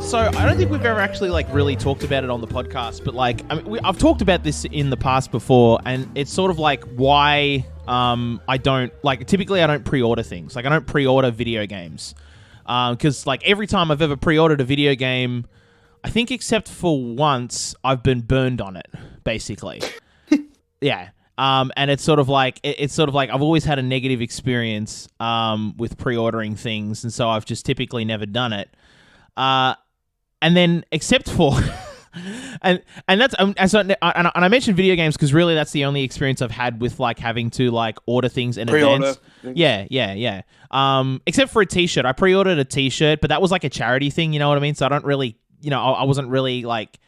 So I don't think we've ever actually like really talked about it on the podcast, but like I've talked about this in the past before, and it's sort of like why I don't like typically I don't pre-order things. Like I don't pre-order video games because like every time I've ever pre-ordered a video game, I think except for once, I've been burned on it basically. Yeah. And it's sort of like I've always had a negative experience with pre-ordering things, and so I've just typically never done it. And then, except for, and that's and I mentioned video games because really that's the only experience I've had with like having to like order things in advance. Yeah. Except for a T-shirt, I pre-ordered a T-shirt, but that was like a charity thing. You know what I mean? So I don't really, I wasn't really like.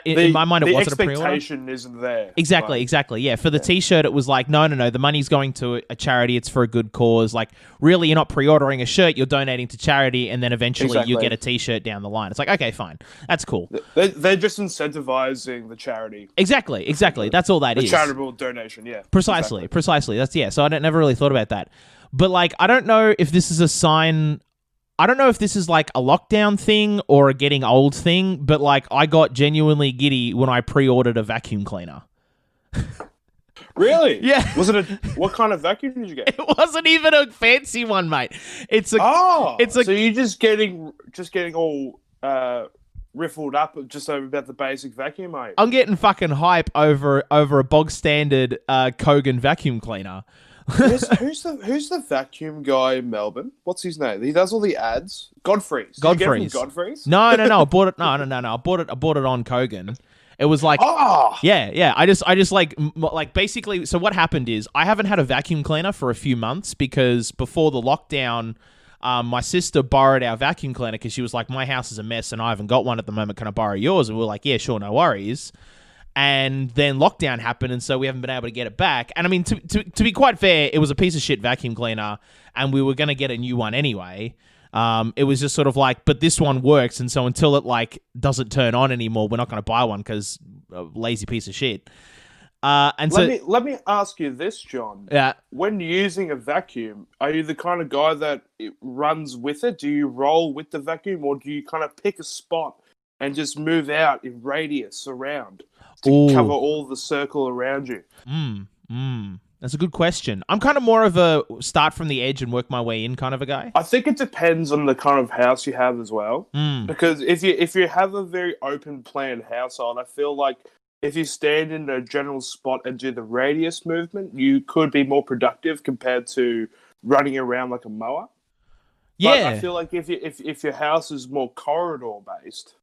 In my mind, it wasn't a pre-order. The expectation isn't there. Exactly. Yeah, for the T-shirt, it was like, no, the money's going to a charity. It's for a good cause. Like, really, you're not pre-ordering a shirt. You're donating to charity, and then eventually you get a T-shirt down the line. It's like, okay, fine. That's cool. They're just incentivizing the charity. Exactly. That's all that is. The charitable donation, yeah. Precisely. That's, so I never really thought about that. But, like, I don't know if this is a sign... I don't know if this is like a lockdown thing or a getting old thing, but like I got genuinely giddy when I pre-ordered a vacuum cleaner. Really? Yeah. What kind of vacuum did you get? It wasn't even a fancy one, mate. So you're just getting all riffled up just over about the basic vacuum, mate. I'm getting fucking hype over a bog standard Kogan vacuum cleaner. Who's the vacuum guy in Melbourne? What's his name? He does all the ads. Godfrey's. Godfrey's? No. I bought it. No. I bought it on Kogan. It was like, yeah. I just like basically. So what happened is I haven't had a vacuum cleaner for a few months because before the lockdown, my sister borrowed our vacuum cleaner because she was like, my house is a mess and I haven't got one at the moment. Can I borrow yours? And we were like, yeah, sure, no worries. And then lockdown happened, and so we haven't been able to get it back. And I mean, to be quite fair, it was a piece of shit vacuum cleaner, and we were going to get a new one anyway. It was just sort of like, but this one works, and so until it like doesn't turn on anymore, we're not going to buy one because a lazy piece of shit. Let me ask you this, John. Yeah. When using a vacuum, are you the kind of guy that it runs with it? Do you roll with the vacuum, or do you kind of pick a spot and just move out in radius around to cover all the circle around you? That's a good question. I'm kind of more of a start from the edge and work my way in kind of a guy. I think it depends on the kind of house you have as well. Because if you have a very open plan household, I feel like if you stand in a general spot and do the radius movement, you could be more productive compared to running around like a mower. Yeah. But I feel like if your house is more corridor based,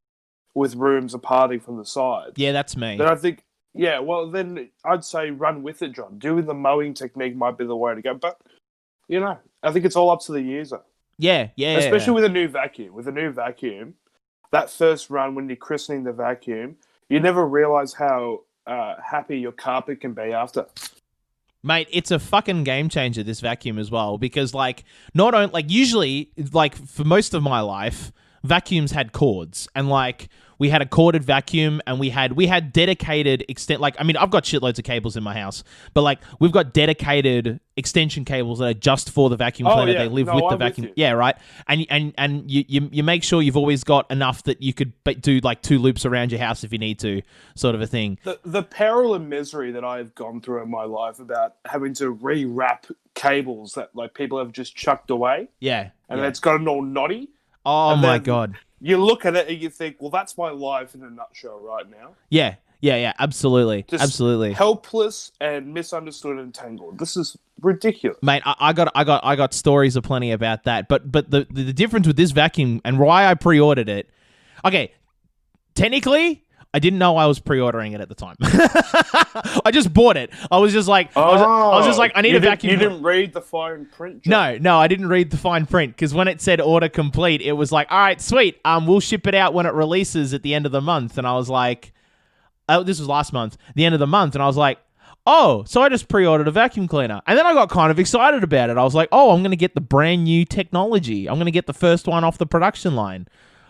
with rooms aparting from the side. Yeah, that's me. Then I think, then I'd say run with it, John. Doing the mowing technique might be the way to go. But, I think it's all up to the user. Yeah. Especially with a new vacuum. With a new vacuum, that first run when you're christening the vacuum, you never realise how happy your carpet can be after. Mate, it's a fucking game changer, this vacuum as well. Because, like, not only, like, usually, like, for most of my life, vacuums had cords, and like we had a corded vacuum, and we had dedicated I've got shitloads of cables in my house, but like we've got dedicated extension cables that are just for the vacuum cleaner. They live with the vacuum. Yeah, right. And you make sure you've always got enough that you could do like 2 loops around your house if you need to, sort of a thing. The peril and misery that I've gone through in my life about having to rewrap cables that like people have just chucked away. Yeah. And it's gotten all knotty. Oh my God. You look at it and you think, well, that's my life in a nutshell right now. Yeah, absolutely. Just absolutely. Helpless and misunderstood and tangled. This is ridiculous. Mate, I got stories aplenty about that. But the difference with this vacuum and why I pre-ordered it. Okay, technically, I didn't know I was pre-ordering it at the time. I just bought it. I was just like, I need a vacuum. You didn't read the fine print, John? No, I didn't read the fine print because when it said order complete, it was like, all right, sweet. We'll ship it out when it releases at the end of the month. And I was like, this was last month, the end of the month. And I was like, oh, so I just pre-ordered a vacuum cleaner. And then I got kind of excited about it. I was like, oh, I'm going to get the brand new technology. I'm going to get the first one off the production line.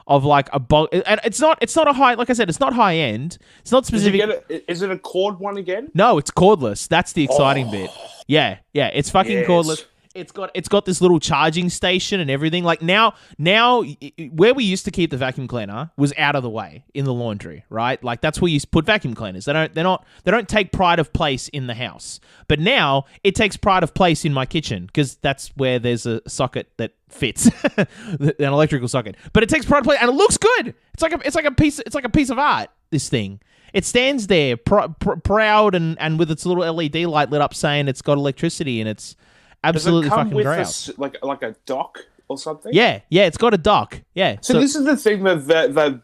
Of like a bulk, and it's not a high, like I said, it's not high end. It's not specific. Is it a cord one again? No, it's cordless. That's the exciting bit. Yeah, it's fucking cordless. It's got this little charging station and everything. Like now, where we used to keep the vacuum cleaner was out of the way in the laundry, right? Like that's where you put vacuum cleaners. They don't take pride of place in the house. But now it takes pride of place in my kitchen because that's where there's a socket that fits, an electrical socket. But it takes pride of place and it looks good. It's like a piece of art. This thing. It stands there proud and with its little LED light lit up saying it's got electricity and it's absolutely fucking great. Does it come with like a dock or something? Yeah, it's got a dock. Yeah. So this is the thing that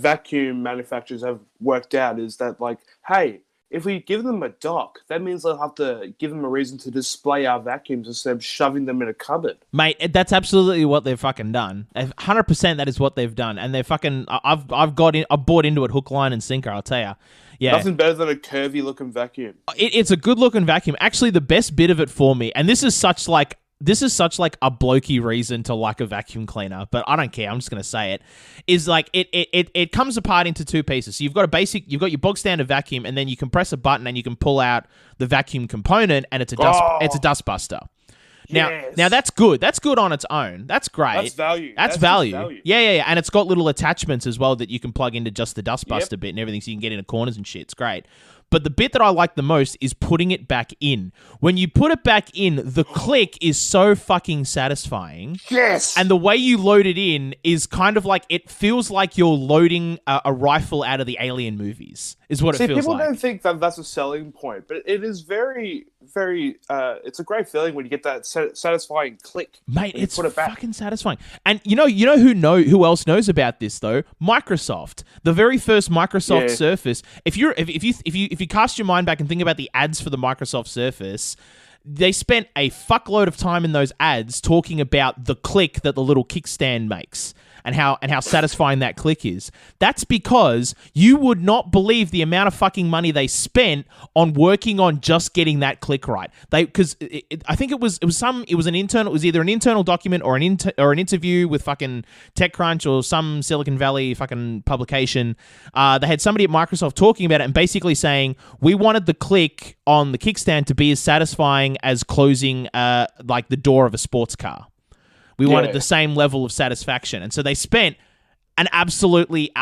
vacuum manufacturers have worked out is that like, hey, if we give them a dock, that means they'll have to give them a reason to display our vacuums instead of shoving them in a cupboard. Mate, that's absolutely what they've fucking done. 100% that is what they've done. And they're fucking... I've bought into it hook, line, and sinker, I'll tell you. Yeah. Nothing better than a curvy-looking vacuum. It's a good-looking vacuum. Actually, the best bit of it for me, and this is such like a blokey reason to like a vacuum cleaner, but I don't care. I'm just going to say it, is like it comes apart into two pieces. So you've got your bog standard vacuum, and then you can press a button and you can pull out the vacuum component, and it's a dust buster. Yes. Now that's good. That's good on its own. That's great. That's value. That's value. Yeah. And it's got little attachments as well that you can plug into just the dust buster bit and everything, so you can get into corners and shit. It's great. But the bit that I like the most is putting it back in. When you put it back in, the click is so fucking satisfying. Yes. And the way you load it in is kind of like, it feels like you're loading a rifle out of the Alien movies, is what it feels like. People don't think that that's a selling point, but it is very, very, it's a great feeling when you get that satisfying click. Mate, it's fucking satisfying. And you know who else knows about this though? Microsoft. The very first Microsoft Surface. If you cast your mind back and think about the ads for the Microsoft Surface, they spent a fuckload of time in those ads talking about the click that the little kickstand makes and how satisfying that click is. That's because you would not believe the amount of fucking money they spent on working on just getting that click right. Because I think it was either an internal document or an interview with fucking TechCrunch or some Silicon Valley fucking publication. They had somebody at Microsoft talking about it and basically saying, we wanted the click on the kickstand to be as satisfying as closing like the door of a sports car. We wanted the same level of satisfaction. And so they spent an absolutely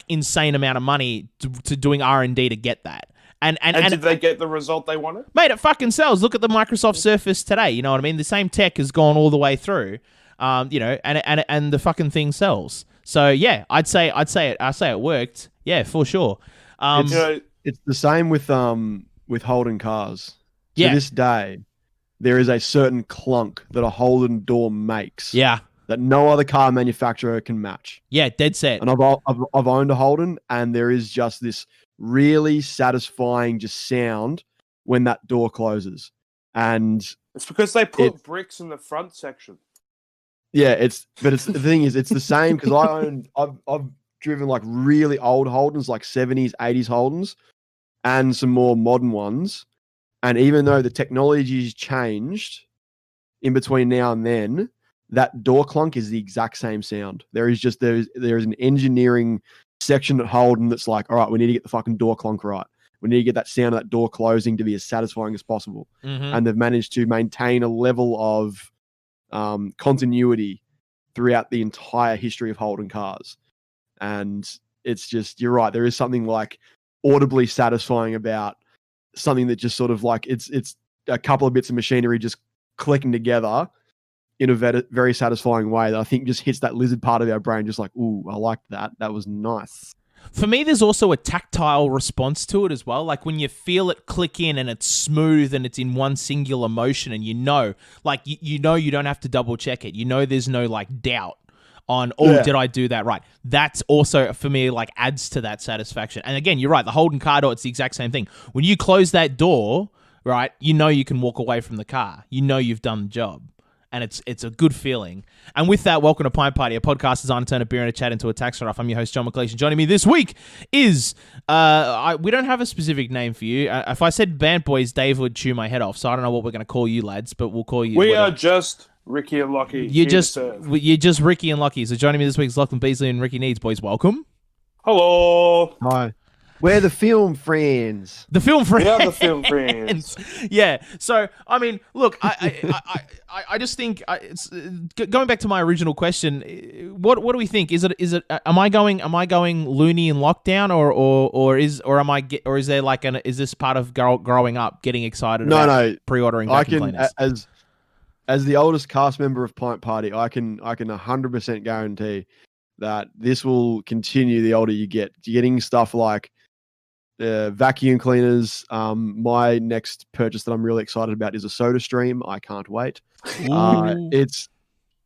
insane amount of money to doing R&D to get that. And did they get the result they wanted? Mate, it fucking sells. Look at the Microsoft Surface today. You know what I mean? The same tech has gone all the way through. And the fucking thing sells. So yeah, I'd say it worked. Yeah, for sure. It's the same with Holden cars. To this day, there is a certain clunk that a Holden door makes. Yeah. That no other car manufacturer can match. Yeah, dead set. And I've owned a Holden, and there is just this really satisfying just sound when that door closes. And it's because they put bricks in the front section. Yeah, the thing is, it's the same because I've driven like really old Holdens, like 70s, 80s Holdens, and some more modern ones. And even though the technology's changed in between now and then, that door clunk is the exact same sound. There is an engineering section at Holden that's like, all right, we need to get the fucking door clunk right. We need to get that sound of that door closing to be as satisfying as possible. Mm-hmm. And they've managed to maintain a level of continuity throughout the entire history of Holden cars. And it's just, you're right, there is something like audibly satisfying about something that just sort of like it's a couple of bits of machinery just clicking together in a very satisfying way that I think just hits that lizard part of our brain, just like, ooh, I liked that. That was nice. For me, there's also a tactile response to it as well. Like when you feel it click in and it's smooth and it's in one singular motion, and you know you don't have to double check it. You know there's no like doubt on, did I do that right? That's also, for me, like adds to that satisfaction. And again, you're right, the Holden car door, it's the exact same thing. When you close that door, right, you know you can walk away from the car. You know you've done the job. And it's a good feeling. And with that, welcome to Pint Party, a podcast designed to turn a beer and a chat into a tax write-off. I'm your host, John McLeish. Joining me this week is, we don't have a specific name for you. If I said Band Boys, Dave would chew my head off. So I don't know what we're going to call you lads, but we'll call you. We are just Ricki and Lochie. You're just Ricki and Lochie. So joining me this week is Lachlan, Beazleigh, and Ricki Needs. Boys, welcome. Hello. Hi. We're the film friends. The film friends. We are the film friends. Yeah. So I mean, look, I just think going back to my original question. What do we think? Is it? Am I going loony in lockdown, or is there like is this part of growing up, getting excited? about pre-ordering vacuum cleaners? As the oldest cast member of Pint Party, I can 100% guarantee that this will continue the older you get. You're getting stuff like vacuum cleaners. My next purchase that I'm really excited about is a Soda Stream. I can't wait. It's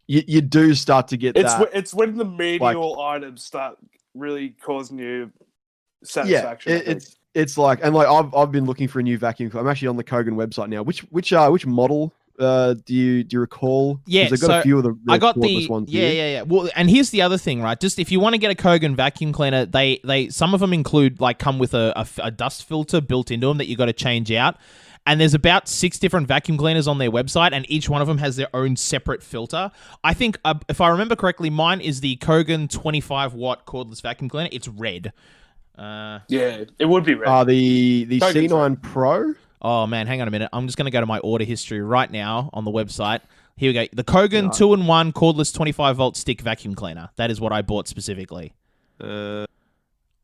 you do start to get that. It's when the medial items start really causing you satisfaction. Yeah, it's like, and like I've been looking for a new vacuum. I'm actually on the Kogan website now. Which model? Do you recall? Yeah, I've got a few of the I got the ones. Yeah. Well, and here's the other thing, right? Just if you want to get a Kogan vacuum cleaner, they some of them include come with a dust filter built into them that you got to change out. And there's about 6 different vacuum cleaners on their website, and each one of them has their own separate filter. I think, if I remember correctly, mine is the Kogan 25-watt cordless vacuum cleaner. It's red. Yeah, it would be red. The C9 Pro. Oh, man, hang on a minute. I'm just going to go to my order history right now on the website. Here we go. The Kogan 2-in-1 cordless 25-volt stick vacuum cleaner. That is what I bought specifically. I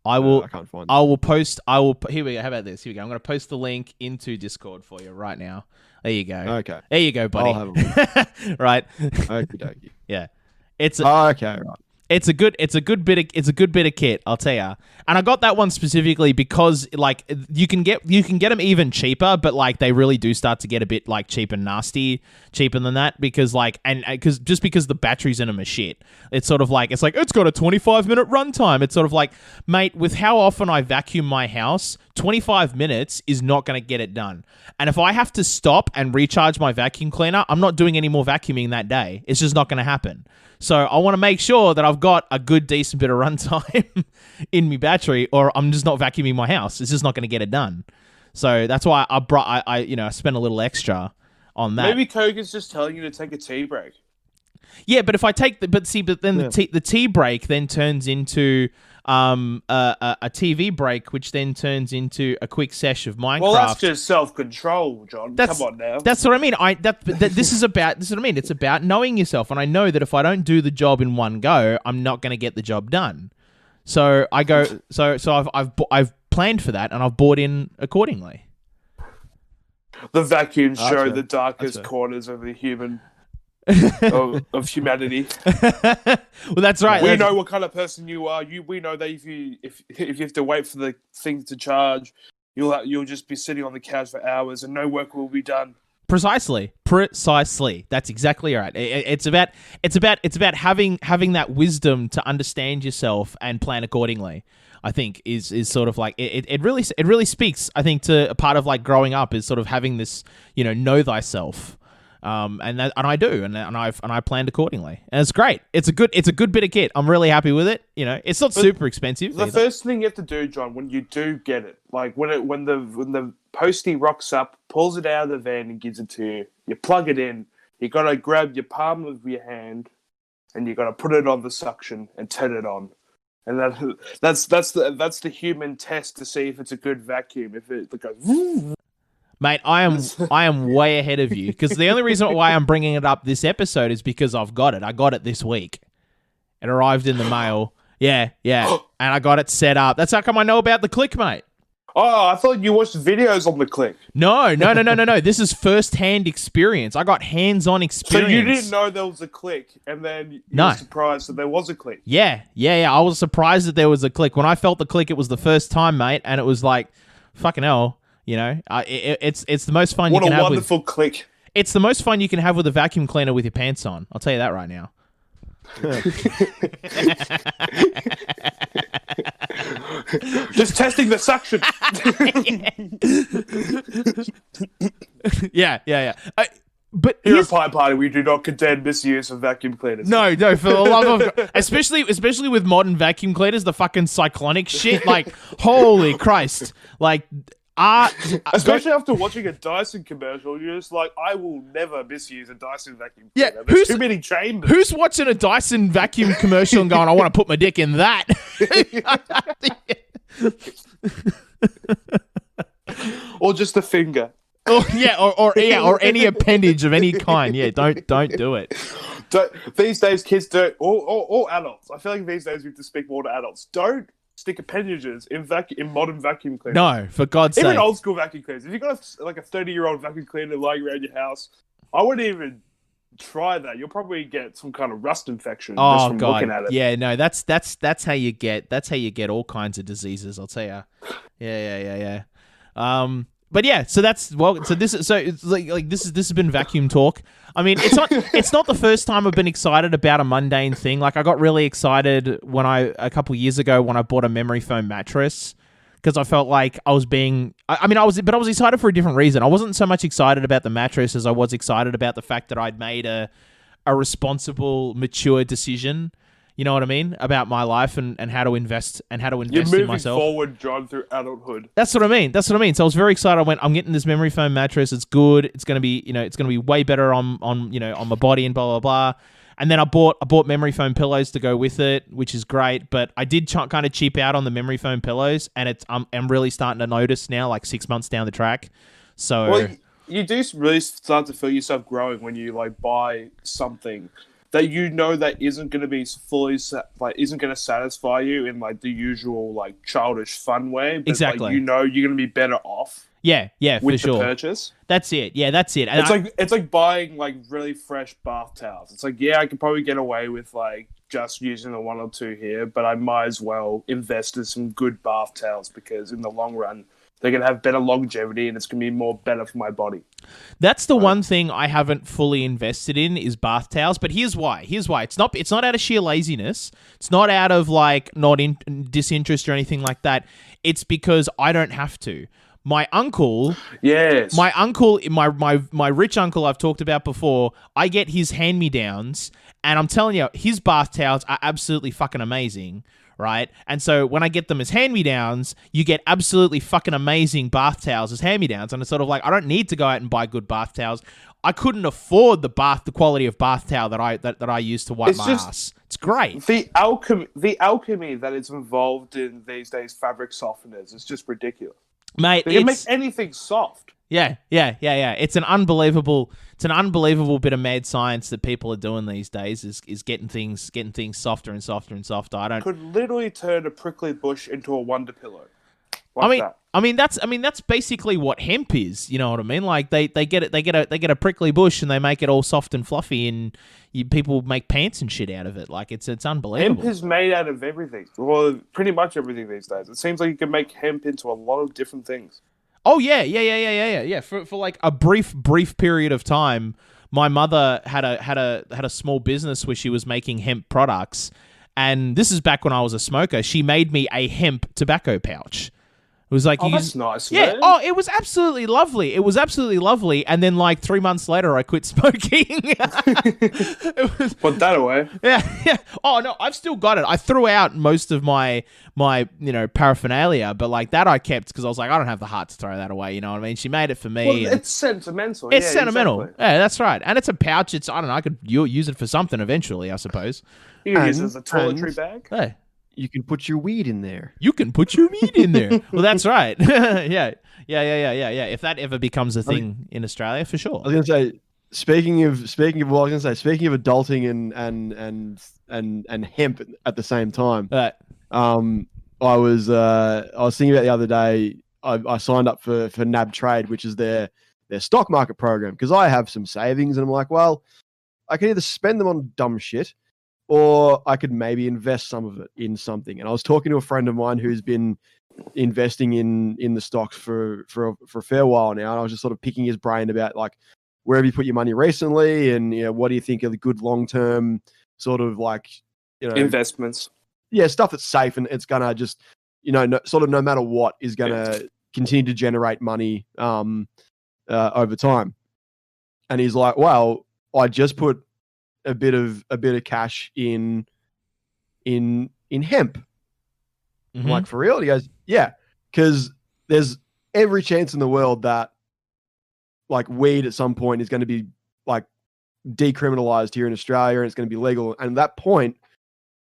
can't find it. Here we go. How about this? Here we go. I'm going to post the link into Discord for you right now. There you go. Okay. There you go, buddy. I'll have a look. Right. Okie dokie. Yeah. It's okay, right. It's a good bit of kit, I'll tell you. And I got that one specifically because you can get them even cheaper, but they really do start to get a bit cheap and nasty, cheaper than that because because the batteries in them are shit. It's sort of it's got a 25-minute runtime. It's sort of mate, with how often I vacuum my house, 25 minutes is not going to get it done. And if I have to stop and recharge my vacuum cleaner, I'm not doing any more vacuuming that day. It's just not going to happen. So I want to make sure that I've got a good, decent bit of runtime in my battery, or I'm just not vacuuming my house. It's just not going to get it done. So that's why I spent a little extra on that. Maybe Kogan's just telling you to take a tea break. Yeah, but if I take the tea break then turns into a TV break, which then turns into a quick sesh of Minecraft. Well, that's just self-control, John. Come on now. That's what I mean. This is what I mean. It's about knowing yourself, and I know that if I don't do the job in one go, I'm not going to get the job done. So I go. So I've planned for that, and I've bought in accordingly. The vacuums show the darkest corners of the human. of humanity. Well, that's right. We know what kind of person you are. We know that if you have to wait for the thing to charge, you'll just be sitting on the couch for hours and no work will be done. Precisely. That's exactly right. It's about having that wisdom to understand yourself and plan accordingly. I think is sort of it really speaks. I think to a part of growing up is sort of having this know thyself. And I do, and I planned accordingly, and it's great. It's a good bit of kit. I'm really happy with it. It's not super expensive. The first thing you have to do, John, when you do get it, when the postie rocks up, pulls it out of the van and gives it to you, you plug it in. You gotta grab your palm of your hand, and you gotta put it on the suction and turn it on, and that's the human test to see if it's a good vacuum. If it goes. Mate, I am way ahead of you because the only reason why I'm bringing it up this episode is because I've got it. I got it this week. It arrived in the mail. Yeah. And I got it set up. That's how come I know about the click, mate. Oh, I thought you watched videos on the click. No. This is first-hand experience. I got hands-on experience. So you didn't know there was a click, and then you were surprised that there was a click. Yeah. I was surprised that there was a click. When I felt the click, it was the first time, mate, and it was fucking hell. It's the most fun you can have. What a wonderful click. It's the most fun you can have with a vacuum cleaner with your pants on. I'll tell you that right now. Just testing the suction. Yeah. But here at Pint Party, we do not condemn misuse of vacuum cleaners. No, for the love of God. Especially with modern vacuum cleaners, the fucking cyclonic shit. Holy Christ. Especially after watching a Dyson commercial, you're just I will never misuse a Dyson vacuum cleaner. Yeah, there's too many chambers. Who's watching a Dyson vacuum commercial and going, I want to put my dick in that? Or just a finger. Or any appendage of any kind. Yeah, don't do it. These days, kids don't. All adults. I feel like these days we have to speak more to adults. Don't stick appendages in modern vacuum cleaners. No, for God's sake. Even old school vacuum cleaners. If you got a 30-year-old vacuum cleaner lying around your house, I wouldn't even try that. You'll probably get some kind of rust infection just from looking at it. Yeah, no, that's how you get all kinds of diseases, I'll tell you. Yeah. But yeah, so this has been vacuum talk. I mean, it's not the first time I've been excited about a mundane thing. Like I got really excited a couple years ago when I bought a memory foam mattress because I felt like I was excited for a different reason. I wasn't so much excited about the mattress as I was excited about the fact that I'd made a responsible, mature decision. You know what I mean? About my life and how to invest in myself. You're moving forward, John, through adulthood. That's what I mean. So I was very excited. I'm getting this memory foam mattress. It's good. It's gonna be, it's gonna be way better on my body and blah blah blah. And then I bought memory foam pillows to go with it, which is great. But I did kind of cheap out on the memory foam pillows, and I'm really starting to notice now, like 6 months down the track. So well, you do really start to feel yourself growing when you like buy something that that isn't going to be fully isn't going to satisfy you in like the usual like childish fun way. But, exactly. Like, you're going to be better off. Yeah, with for sure. The purchase. That's it. Yeah, that's it. And it's like buying like really fresh bath towels. It's like, yeah, I could probably get away with like just using the one or two here, but I might as well invest in some good bath towels because in the long run they're going to have better longevity and it's going to be more better for my body. That's the one thing I haven't fully invested in is bath towels. But here's why. It's not out of sheer laziness. It's not out of like disinterest or anything like that. It's because I don't have to. My uncle, my rich uncle I've talked about before, I get his hand-me-downs, and I'm telling you, his bath towels are absolutely fucking amazing, right? And so when I get them as hand-me-downs, you get absolutely fucking amazing bath towels as hand-me-downs, and it's sort of like, I don't need to go out and buy good bath towels. I couldn't afford the quality of bath towel that I use to wipe my ass. It's great. The alchemy that is involved in these days fabric softeners is just ridiculous. Mate, they can make anything soft. Yeah. It's an unbelievable bit of mad science that people are doing these days. Is getting things softer and softer and softer. Could literally turn a prickly bush into a wonder pillow. I mean that's basically what hemp is. You know what I mean? Like they get a prickly bush and they make it all soft and fluffy, and people make pants and shit out of it. Like it's unbelievable. Hemp is made out of everything. Well, pretty much everything these days. It seems like you can make hemp into a lot of different things. Oh yeah. For like a brief period of time, my mother had a small business where she was making hemp products, and this is back when I was a smoker. She made me a hemp tobacco pouch. It was like, that's nice. Yeah. Man. Oh, it was absolutely lovely. And then like 3 months later, I quit smoking. Put that away. Yeah. Oh no, I've still got it. I threw out most of my paraphernalia, but like that I kept because I was like, I don't have the heart to throw that away. You know what I mean? She made it for me. Well, it's sentimental. It's sentimental. Exactly. Yeah, that's right. And it's a pouch. I don't know. I could use it for something eventually, I suppose. You can use it as a toiletry bag. Hey. You can put your weed in there. Well, that's right. Yeah. If that ever becomes a thing in Australia, for sure. I was going to say, speaking of adulting and hemp at the same time. I was thinking about the other day. I signed up for NAB Trade, which is their stock market program, because I have some savings, and I'm like, well, I can either spend them on dumb shit, or I could maybe invest some of it in something. And I was talking to a friend of mine who's been investing in the stocks for a fair while now, and I was just sort of picking his brain about like, where have you put your money recently, and what do you think are the good long term sort of like investments? Yeah, stuff that's safe and it's gonna just no matter what is gonna continue to generate money over time. And he's like, well, I just put a bit of cash in hemp. Mm-hmm. I'm like, for real? He goes, yeah, because there's every chance in the world that like weed at some point is going to be like decriminalized here in Australia, and it's going to be legal. And at that point,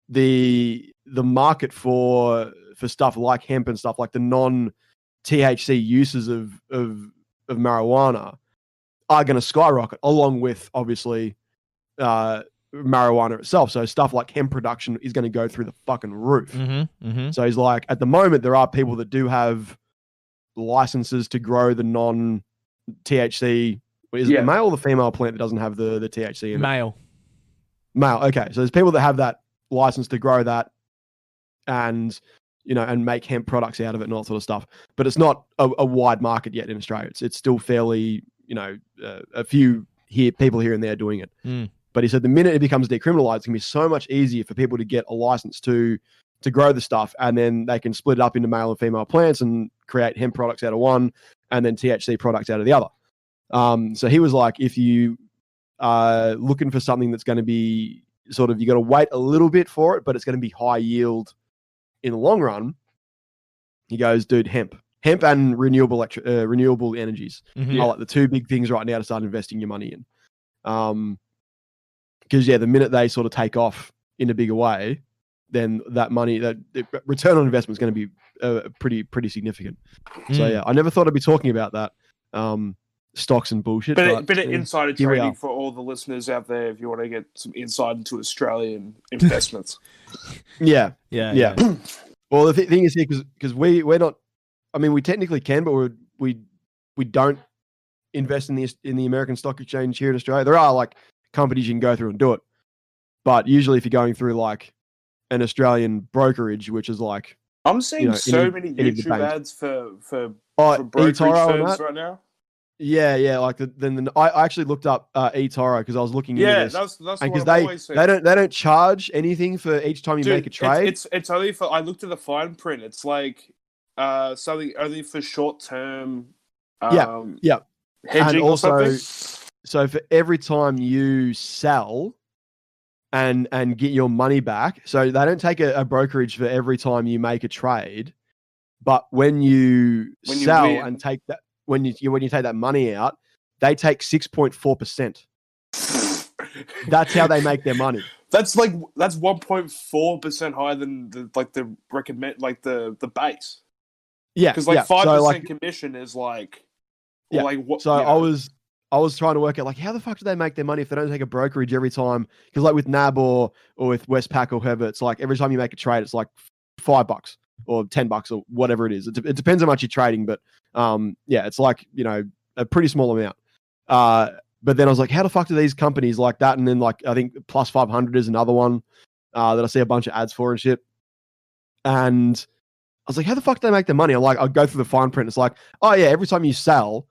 the market for for stuff like hemp and stuff like the non-THC uses of marijuana are going to skyrocket, along with obviously marijuana itself. So stuff like hemp production is going to go through the fucking roof. So he's like, at the moment, there are people that do have licenses to grow the non-THC. Is it the male or the female plant that doesn't have the THC in it? Male. Okay. So there's people that have that license to grow that and, and make hemp products out of it and all that sort of stuff. But it's not a wide market yet in Australia. It's still fairly, a few people here and there doing it. But he said the minute it becomes decriminalized, it's going to be so much easier for people to get a license to grow the stuff, and then they can split it up into male and female plants and create hemp products out of one and then THC products out of the other. So he was like, if you are looking for something that's going to be sort of, you got to wait a little bit for it, but it's going to be high yield in the long run. He goes, dude, hemp and renewable energies are like the two big things right now to start investing your money in. Because the minute they sort of take off in a bigger way, then that money, that return on investment is going to be pretty significant. So I never thought I'd be talking about that, stocks and bullshit. Bit of insider trading for all the listeners out there if you want to get some insight into Australian investments. Yeah. Well, the thing is here, because we're not. I mean, we technically can, but we don't invest in the American stock exchange here in Australia. There are like companies you can go through and do it, but usually if you're going through like an Australian brokerage, which is like, I'm seeing many YouTube ads for brokerage firms right now. Yeah. Like I actually looked up eToro because I was looking into this. That's because they don't charge anything for each time you make a trade. It's only for. I looked at the fine print. It's like something only for short term. Hedging and also, or something. So for every time you sell and get your money back, so they don't take a brokerage for every time you make a trade, but when you sell and take that, when you take that money out, they take 6.4%. That's how they make their money. That's 1.4% higher than the recommend the base. Yeah, because 5% commission is like. Yeah. Like what, so I was trying to work out like how the fuck do they make their money if they don't take a brokerage every time? Because like with NAB or with Westpac or whoever, it's like every time you make a trade, it's like $5 or $10 or whatever it is. It depends how much you're trading, but it's like a pretty small amount. But then I was like, how the fuck do these companies like that? And then like I think Plus 500 is another one that I see a bunch of ads for and shit. And I was like, how the fuck do they make their money? I'll go through the fine print. It's like, oh yeah, every time you sell,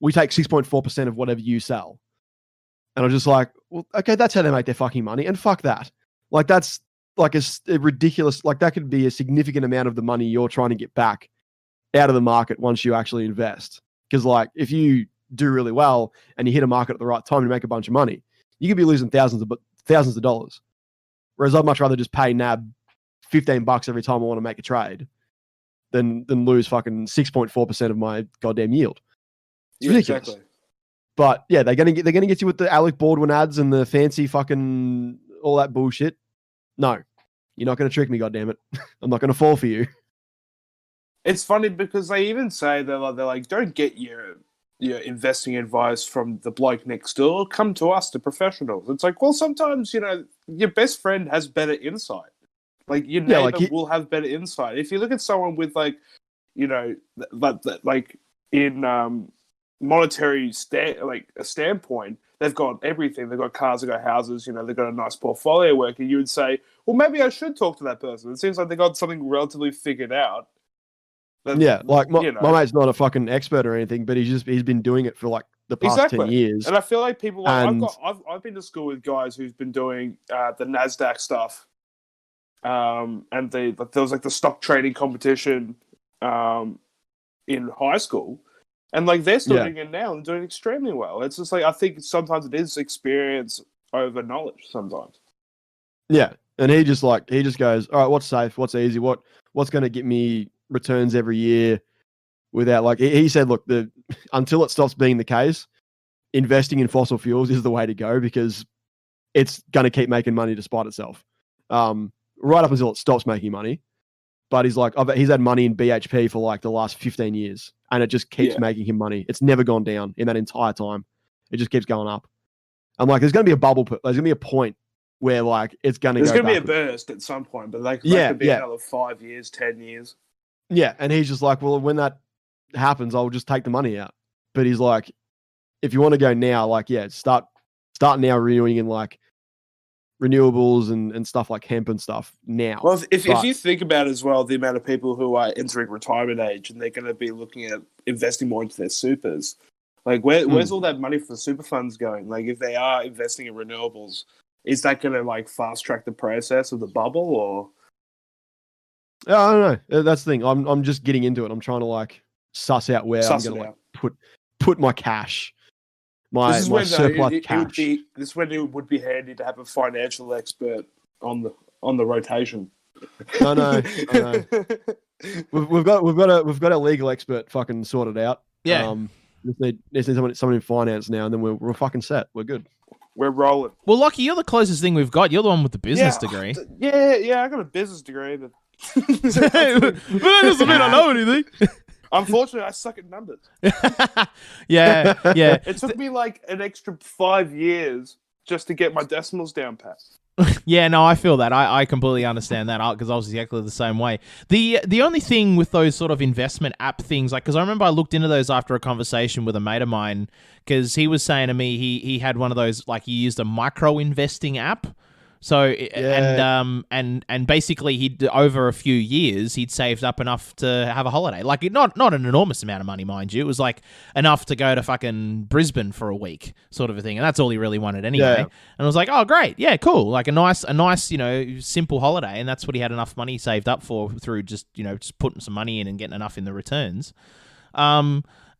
we take 6.4% of whatever you sell. And I was just like, well, okay, that's how they make their fucking money. And fuck that. Like, that's like a ridiculous, like that could be a significant amount of the money you're trying to get back out of the market once you actually invest. Because like, if you do really well and you hit a market at the right time and make a bunch of money, you could be losing thousands of dollars. Whereas I'd much rather just pay NAB $15 every time I want to make a trade than lose fucking 6.4% of my goddamn yield. It's ridiculous. Exactly. But yeah, they're gonna get you with the Alec Baldwin ads and the fancy fucking all that bullshit. No, you're not gonna trick me, goddammit. I'm not gonna fall for you. It's funny because they even say they're like don't get your investing advice from the bloke next door. Come to us, the professionals. It's like, well, sometimes your best friend has better insight. Like your neighbor will have better insight. If you look at someone with like in monetary a standpoint, they've got everything. They've got cars, they've got houses, they've got a nice portfolio working. You would say, well, maybe I should talk to that person. It seems like they got something relatively figured out. Like my mate's not a fucking expert or anything, but he's been doing it for like the past 10 years. And I feel like people I've been to school with guys who've been doing the NASDAQ stuff. And there was like the stock trading competition in high school. And like they're still doing it now and doing extremely well. It's just like I think sometimes it is experience over knowledge sometimes. Yeah. And he just goes, all right, what's safe, what's easy, what's gonna get me returns every year without like he said, look, until it stops being the case, investing in fossil fuels is the way to go because it's gonna keep making money despite itself. Right up until it stops making money. but he's like, he's had money in BHP for like the last 15 years, and it just keeps making him money. It's never gone down in that entire time. It just keeps going up. I'm like, there's going to be a bubble. There's going to be a point where like it's going to go. There's going to be a burst at some point, but like that could be another 5 years, 10 years. Yeah, and he's just like, well, when that happens, I'll just take the money out. But he's like, if you want to go now, like, start now renewing in like renewables and stuff like hemp and stuff now. Well, if you think about it as well, the amount of people who are entering retirement age and they're going to be looking at investing more into their supers, like where's all that money for the super funds going? Like if they are investing in renewables, is that going to like fast track the process of the bubble or? I don't know. That's the thing. I'm just getting into it. I'm trying to like suss out where I'm going to like put my cash. My surplus cash. This is when it would be handy to have a financial expert on the rotation. I know. We've got a legal expert fucking sorted out. Yeah. Just need someone in finance now, and then we're fucking set. We're good. We're rolling. Well, Lochie, you're the closest thing we've got. You're the one with the business degree. Yeah. I got a business degree, but that doesn't mean I know anything. Unfortunately, I suck at numbers. yeah. It took me like an extra 5 years just to get my decimals down pat. Yeah, no, I feel that. I completely understand that because I was exactly the same way. The only thing with those sort of investment app things, like, because I remember I looked into those after a conversation with a mate of mine, because he was saying to me he had one of those, like, he used a micro investing app. So and basically he'd over a few years he'd saved up enough to have a holiday. Like not an enormous amount of money, mind you. It was like enough to go to fucking Brisbane for a week, sort of a thing. And that's all he really wanted anyway. Yeah. And I was like, oh great, yeah, cool. Like a nice, simple holiday. And that's what he had enough money saved up for through just putting some money in and getting enough in the returns.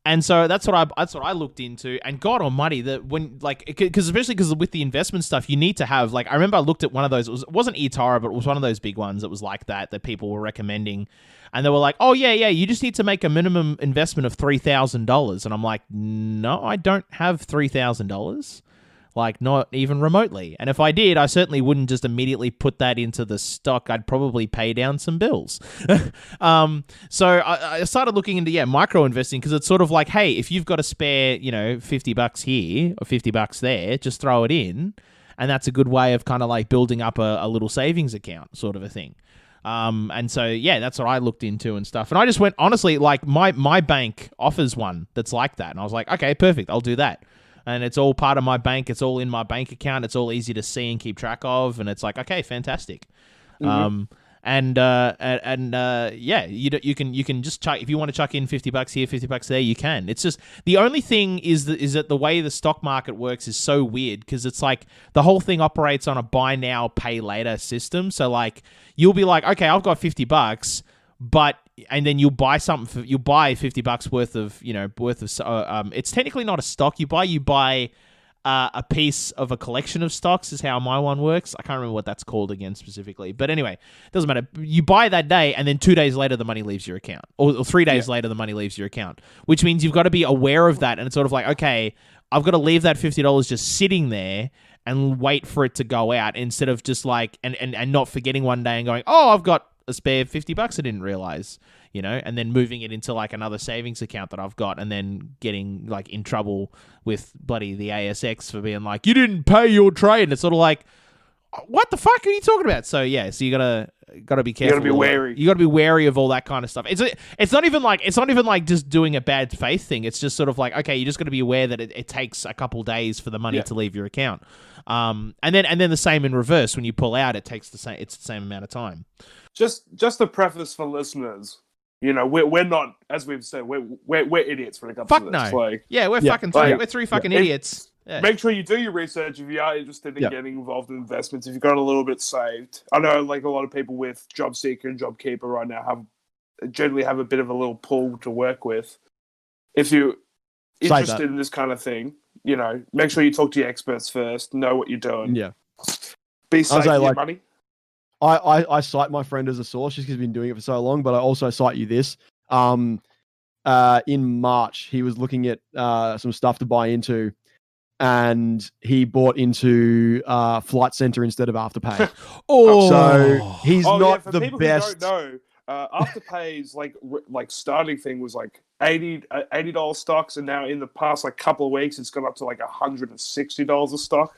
And so that's what I looked into, and God Almighty, that when because with the investment stuff, you need to have I remember I looked at one of those. It wasn't eToro, but it was one of those big ones that was like that people were recommending, and they were like, oh yeah, you just need to make a minimum investment of $3,000, and I'm like, no, I don't have $3,000. Like, not even remotely. And if I did, I certainly wouldn't just immediately put that into the stock. I'd probably pay down some bills. So I started looking into, micro investing, because it's sort of like, hey, if you've got a spare, $50 here or $50 there, just throw it in. And that's a good way of kind of like building up a little savings account sort of a thing. And so, that's what I looked into and stuff. And I just went, honestly, like my bank offers one that's like that. And I was like, okay, perfect. I'll do that. And it's all part of my bank. It's all in my bank account. It's all easy to see and keep track of. And it's like, okay, fantastic. Mm-hmm. You can just chuck, if you want to chuck in $50 here, $50 there, you can. It's just, the only thing is that the way the stock market works is so weird, because it's like the whole thing operates on a buy now, pay later system. So like, you'll be like, okay, I've got $50, and then you'll buy something you'll buy $50 worth of it's technically not a stock you buy a piece of a collection of stocks is how my one works. I can't remember what that's called again specifically, but anyway, it doesn't matter. You buy that day, and then 2 days later the money leaves your account, or 3 days later the money leaves your account, which means you've got to be aware of that. And it's sort of like, okay, I've got to leave that $50 just sitting there and wait for it to go out, instead of just like and not forgetting one day and going, oh, I've got a spare $50 I didn't realize, and then moving it into like another savings account that I've got, and then getting like in trouble with bloody the ASX for being like, you didn't pay your trade. And it's sort of like, what the fuck are you talking about? So so you gotta be careful. You gotta be wary. You gotta be wary of all that kind of stuff. It's not even like just doing a bad faith thing. It's just sort of like, okay, you just gotta be aware that it takes a couple days for the money to leave your account. And then the same in reverse, when you pull out, it's the same amount of time. Just a preface for listeners, we're not, as we've said, we're idiots when it comes to this. No. We're three fucking idiots. Yeah. Make sure you do your research if you are interested in getting involved in investments. If you've got a little bit saved, I know like a lot of people with JobSeeker and JobKeeper right now generally have a bit of a little pool to work with. If you're interested in this kind of thing, make sure you talk to your experts first. Know what you're doing. Yeah. Be safe with your money. I cite my friend as a source just because he's been doing it for so long, but I also cite you this. In March, he was looking at some stuff to buy into, and he bought into Flight Centre instead of Afterpay. Oh, so he's not the people best. Who don't Afterpay's like starting thing was like $80 stocks, and now in the past like couple of weeks, it's gone up to like $160 a stock.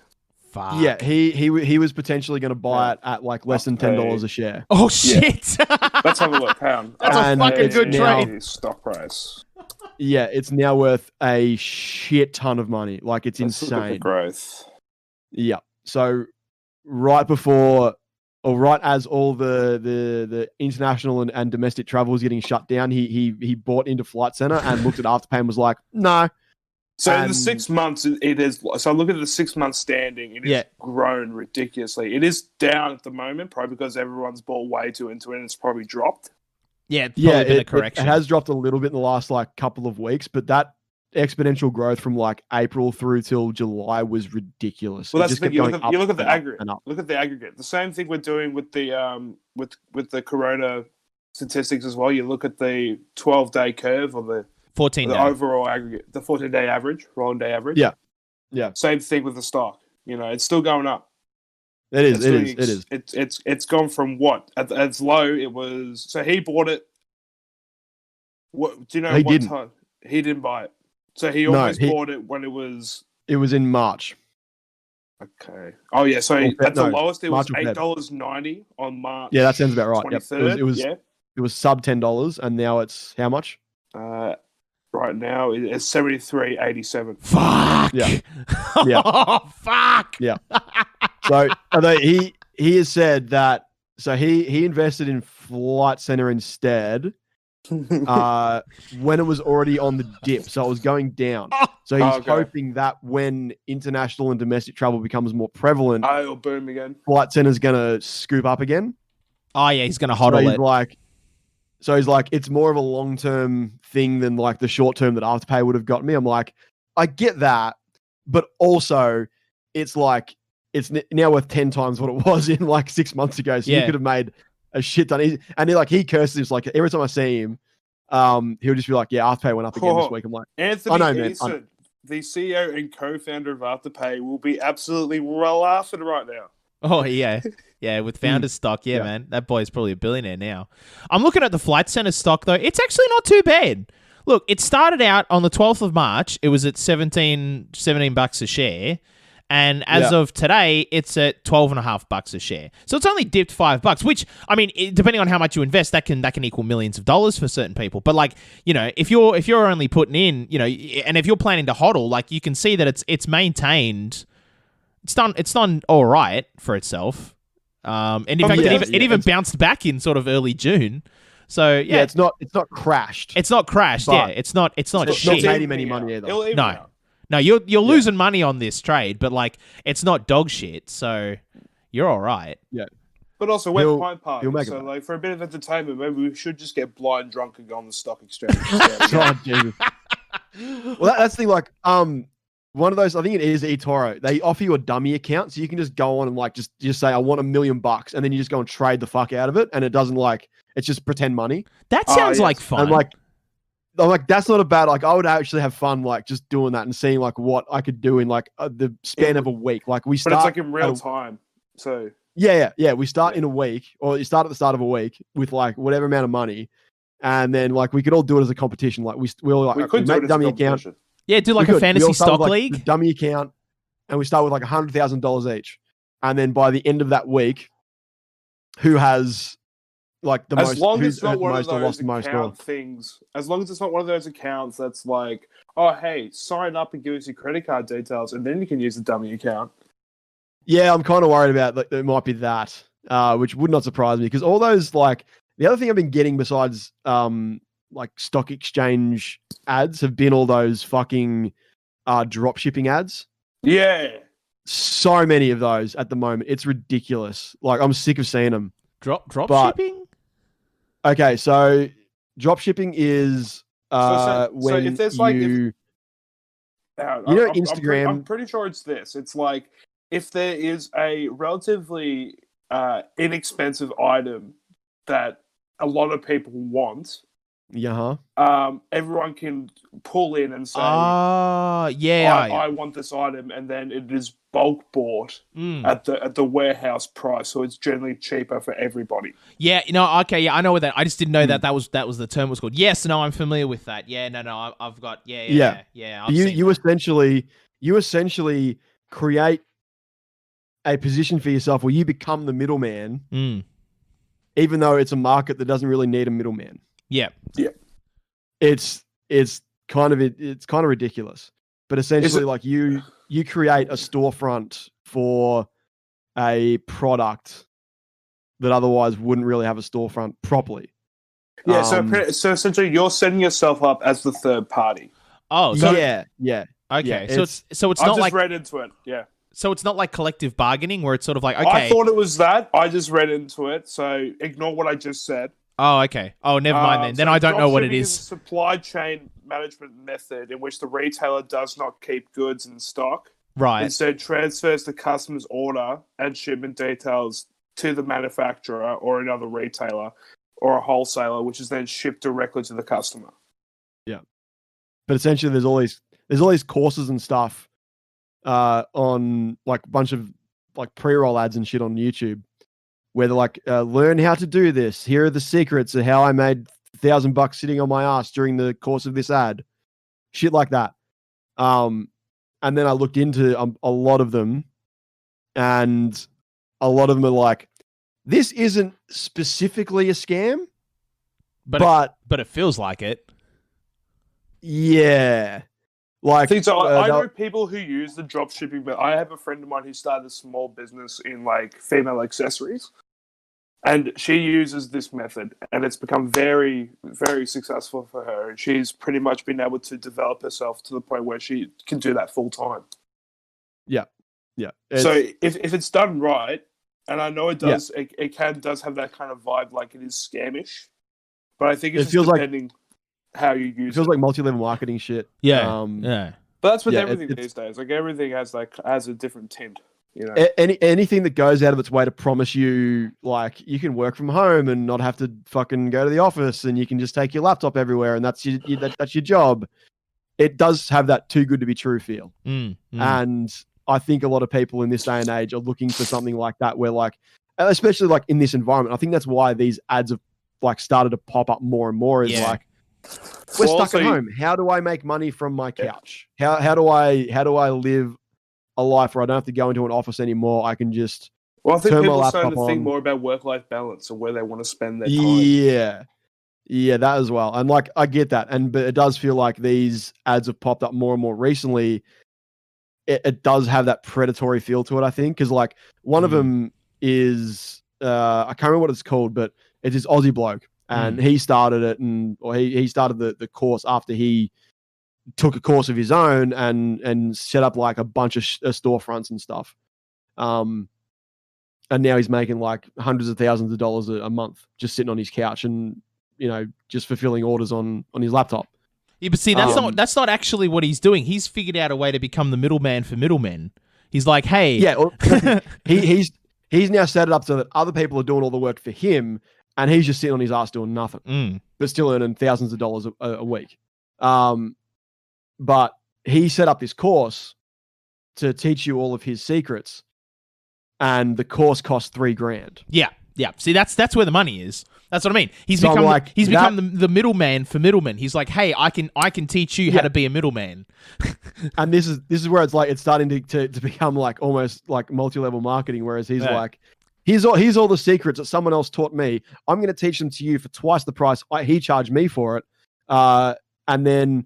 Fuck. Yeah, he was potentially going to buy it at like less than $10 a share. Oh shit! Let's have a look. Pound. That's a fucking good trade. Stock price. Yeah, it's now worth a shit ton of money. Like it's Let's look at the insane. growth. Yeah. So right before, or right as all the international and domestic travel was getting shut down, he bought into Flight Centre and looked at Afterpay and was like, no. So in the 6 months, it is. So look at the 6 month standing. It has grown ridiculously. It is down at the moment, probably because everyone's bought way too into it, and it's probably dropped. Yeah, it's probably been a correction. It has dropped a little bit in the last like couple of weeks, but that exponential growth from like April through till July was ridiculous. Well, that's the thing. You look at the aggregate. Look at the aggregate. The same thing we're doing with the with the Corona statistics as well. You look at the 12-day curve or the 14-day overall aggregate, the 14-day average, rolling day average. Yeah, yeah. Same thing with the stock. You know, it's still going up. It is. It's gone from what at its low. It was so he bought it. What do you know? What time he didn't buy it? So he almost bought it when it was. It was in March. Okay. Oh yeah. So at the lowest, it was $8.90 on March. Yeah, that sounds about right. 23rd. Yep. It was sub $10, and now it's how much? Right now it's $73.87. Fuck. Yeah. Yeah. Oh fuck. Yeah. So he has said that. So he invested in Flight Centre instead. When it was already on the dip, so it was going down. So he's hoping that when international and domestic travel becomes more prevalent, it'll boom again. Flight Centre's gonna scoop up again. Oh yeah, he's gonna hodl it. So he's like, it's more of a long-term thing than like the short-term that Afterpay would have got me. I'm like, I get that, but also it's like it's now worth 10 times what it was in like 6 months ago. So he could have made a shit ton. And he curses. It's like every time I see him, he'll just be like, "Yeah, Afterpay went up again this week." I'm like, Anthony Eason, the CEO and co-founder of Afterpay, will be absolutely laughing right now. Oh yeah, yeah. With founder stock, man, that boy's probably a billionaire now. I'm looking at the Flight Centre stock though. It's actually not too bad. Look, it started out on the 12th of March. It was at $17 a share. And as of today, it's at $12.50 a share. So it's only dipped $5, which, I mean, depending on how much you invest, that can equal millions of dollars for certain people. But like, you know, if you're only putting in, you know, and if you're planning to hodl, like you can see that it's maintained. It's done all right for itself. And in fact, it even bounced back in sort of early June. So yeah, it's not crashed. It's not crashed. Yeah, it's not shit. Not made him any money either. No, you're losing money on this trade, but like it's not dog shit, so you're all right. Yeah. But also, we're Pint Party, so like for a bit of entertainment, maybe we should just get blind drunk and go on the stock exchange. Well, that's the thing. Like, one of those, I think it is eToro. They offer you a dummy account, so you can just go on and like just say, "I want $1 million," and then you just go and trade the fuck out of it, and it doesn't like it's just pretend money. That sounds like fun. And I'm like, that's not a bad, like, I would actually have fun, like, just doing that and seeing, like, what I could do in, like, the span of a week. Like, we start... But it's, like, in real time, so... Yeah. We start in a week, or you start at the start of a week with, like, whatever amount of money, and then, like, we could all do it as a competition. Like, we could make a dummy account. Yeah, do, like, a fantasy stock league. The dummy account, and we start with, like, $100,000 each. And then by the end of that week, who has... like the as long as it's not one of those account things, as long as it's not one of those accounts that's like, oh hey, sign up and give us your credit card details, and then you can use the dummy account. Yeah, I'm kind of worried about that. It might be that, which would not surprise me because all those like the other thing I've been getting besides like stock exchange ads have been all those fucking drop shipping ads. Yeah, so many of those at the moment. It's ridiculous. Like I'm sick of seeing them. Drop shipping. Okay, so drop shipping is when if there's like Instagram. I'm pretty sure it's this. It's like if there is a relatively inexpensive item that a lot of people want, Yeah. everyone can pull in and say, I want this item, and then it is bulk bought Mm. at the warehouse price, so it's generally cheaper for everybody. Yeah, okay, yeah, I know what that. I just didn't know that was the term was called. Yes, no, I'm familiar with that. Yeah, no, I've got yeah. I've seen that. You essentially create a position for yourself where you become the middleman, even though it's a market that doesn't really need a middleman. Yeah. It's kind of ridiculous, but essentially, like you create a storefront for a product that otherwise wouldn't really have a storefront properly. Yeah, so essentially, you're setting yourself up as the third party. Oh, so yeah. Okay, Yeah, so it's not like read into it. Yeah. So it's not like collective bargaining where it's sort of like, okay. I thought it was that. I just read into it, so ignore what I just said. Oh, okay. Oh, never mind then. Then I don't know what it is. Dropshipping is a supply chain management method in which the retailer does not keep goods in stock. Right. Instead, transfers the customer's order and shipment details to the manufacturer or another retailer or a wholesaler, which is then shipped directly to the customer. Yeah. But essentially, there's all these courses and stuff on like a bunch of like pre-roll ads and shit on YouTube where they're like, learn how to do this. Here are the secrets of how I made $1,000 sitting on my ass during the course of this ad. Shit like that. And then I looked into a lot of them, and a lot of them are like, this isn't specifically a scam, but it feels like it. Yeah. Like, I know people who use the dropshipping, but I have a friend of mine who started a small business in like female accessories, and she uses this method, and it's become very, very successful for her. And she's pretty much been able to develop herself to the point where she can do that full time. Yeah. So if it's done right, and I know it does, it does have that kind of vibe, like it is scamish, but I think it's just depending how you use it. Feels like multi-level marketing shit. Yeah. But that's with everything these days. Like everything has a different tint. You know, anything that goes out of its way to promise you like you can work from home and not have to fucking go to the office, and you can just take your laptop everywhere, and that's your job. It does have that too good to be true feel. And I think a lot of people in this day and age are looking for something like that, where like, especially like in this environment, I think that's why these ads have like started to pop up more and more. Is like, we're stuck at home. How do I make money from my couch? How do I live a life where I don't have to go into an office anymore? I can just I think turn people my are starting laptop to think on. more about work-life balance and where they want to spend their time. Yeah, that as well. And like, I get that, but it does feel like these ads have popped up more and more recently. It does have that predatory feel to it, I think, because like one of them is I can't remember what it's called, but it's this Aussie bloke. And he started it, he started the course after he took a course of his own and set up like a bunch of storefronts and stuff. And now he's making like hundreds of thousands of dollars a month just sitting on his couch and, you know, just fulfilling orders on his laptop. Yeah, but see, that's not actually what he's doing. He's figured out a way to become the middleman for middlemen. He's like, hey, he's now set it up so that other people are doing all the work for him. And he's just sitting on his ass doing nothing, but still earning thousands of dollars a week. But he set up this course to teach you all of his secrets, and the course cost $3,000. Yeah. See, that's where the money is. That's what I mean. He's become the middleman for middlemen. He's like, hey, I can teach you how to be a middleman. And this is where it's like it's starting to become like almost like multi-level marketing. Whereas he's like, here's all the secrets that someone else taught me. I'm going to teach them to you for twice the price he charged me for it. And then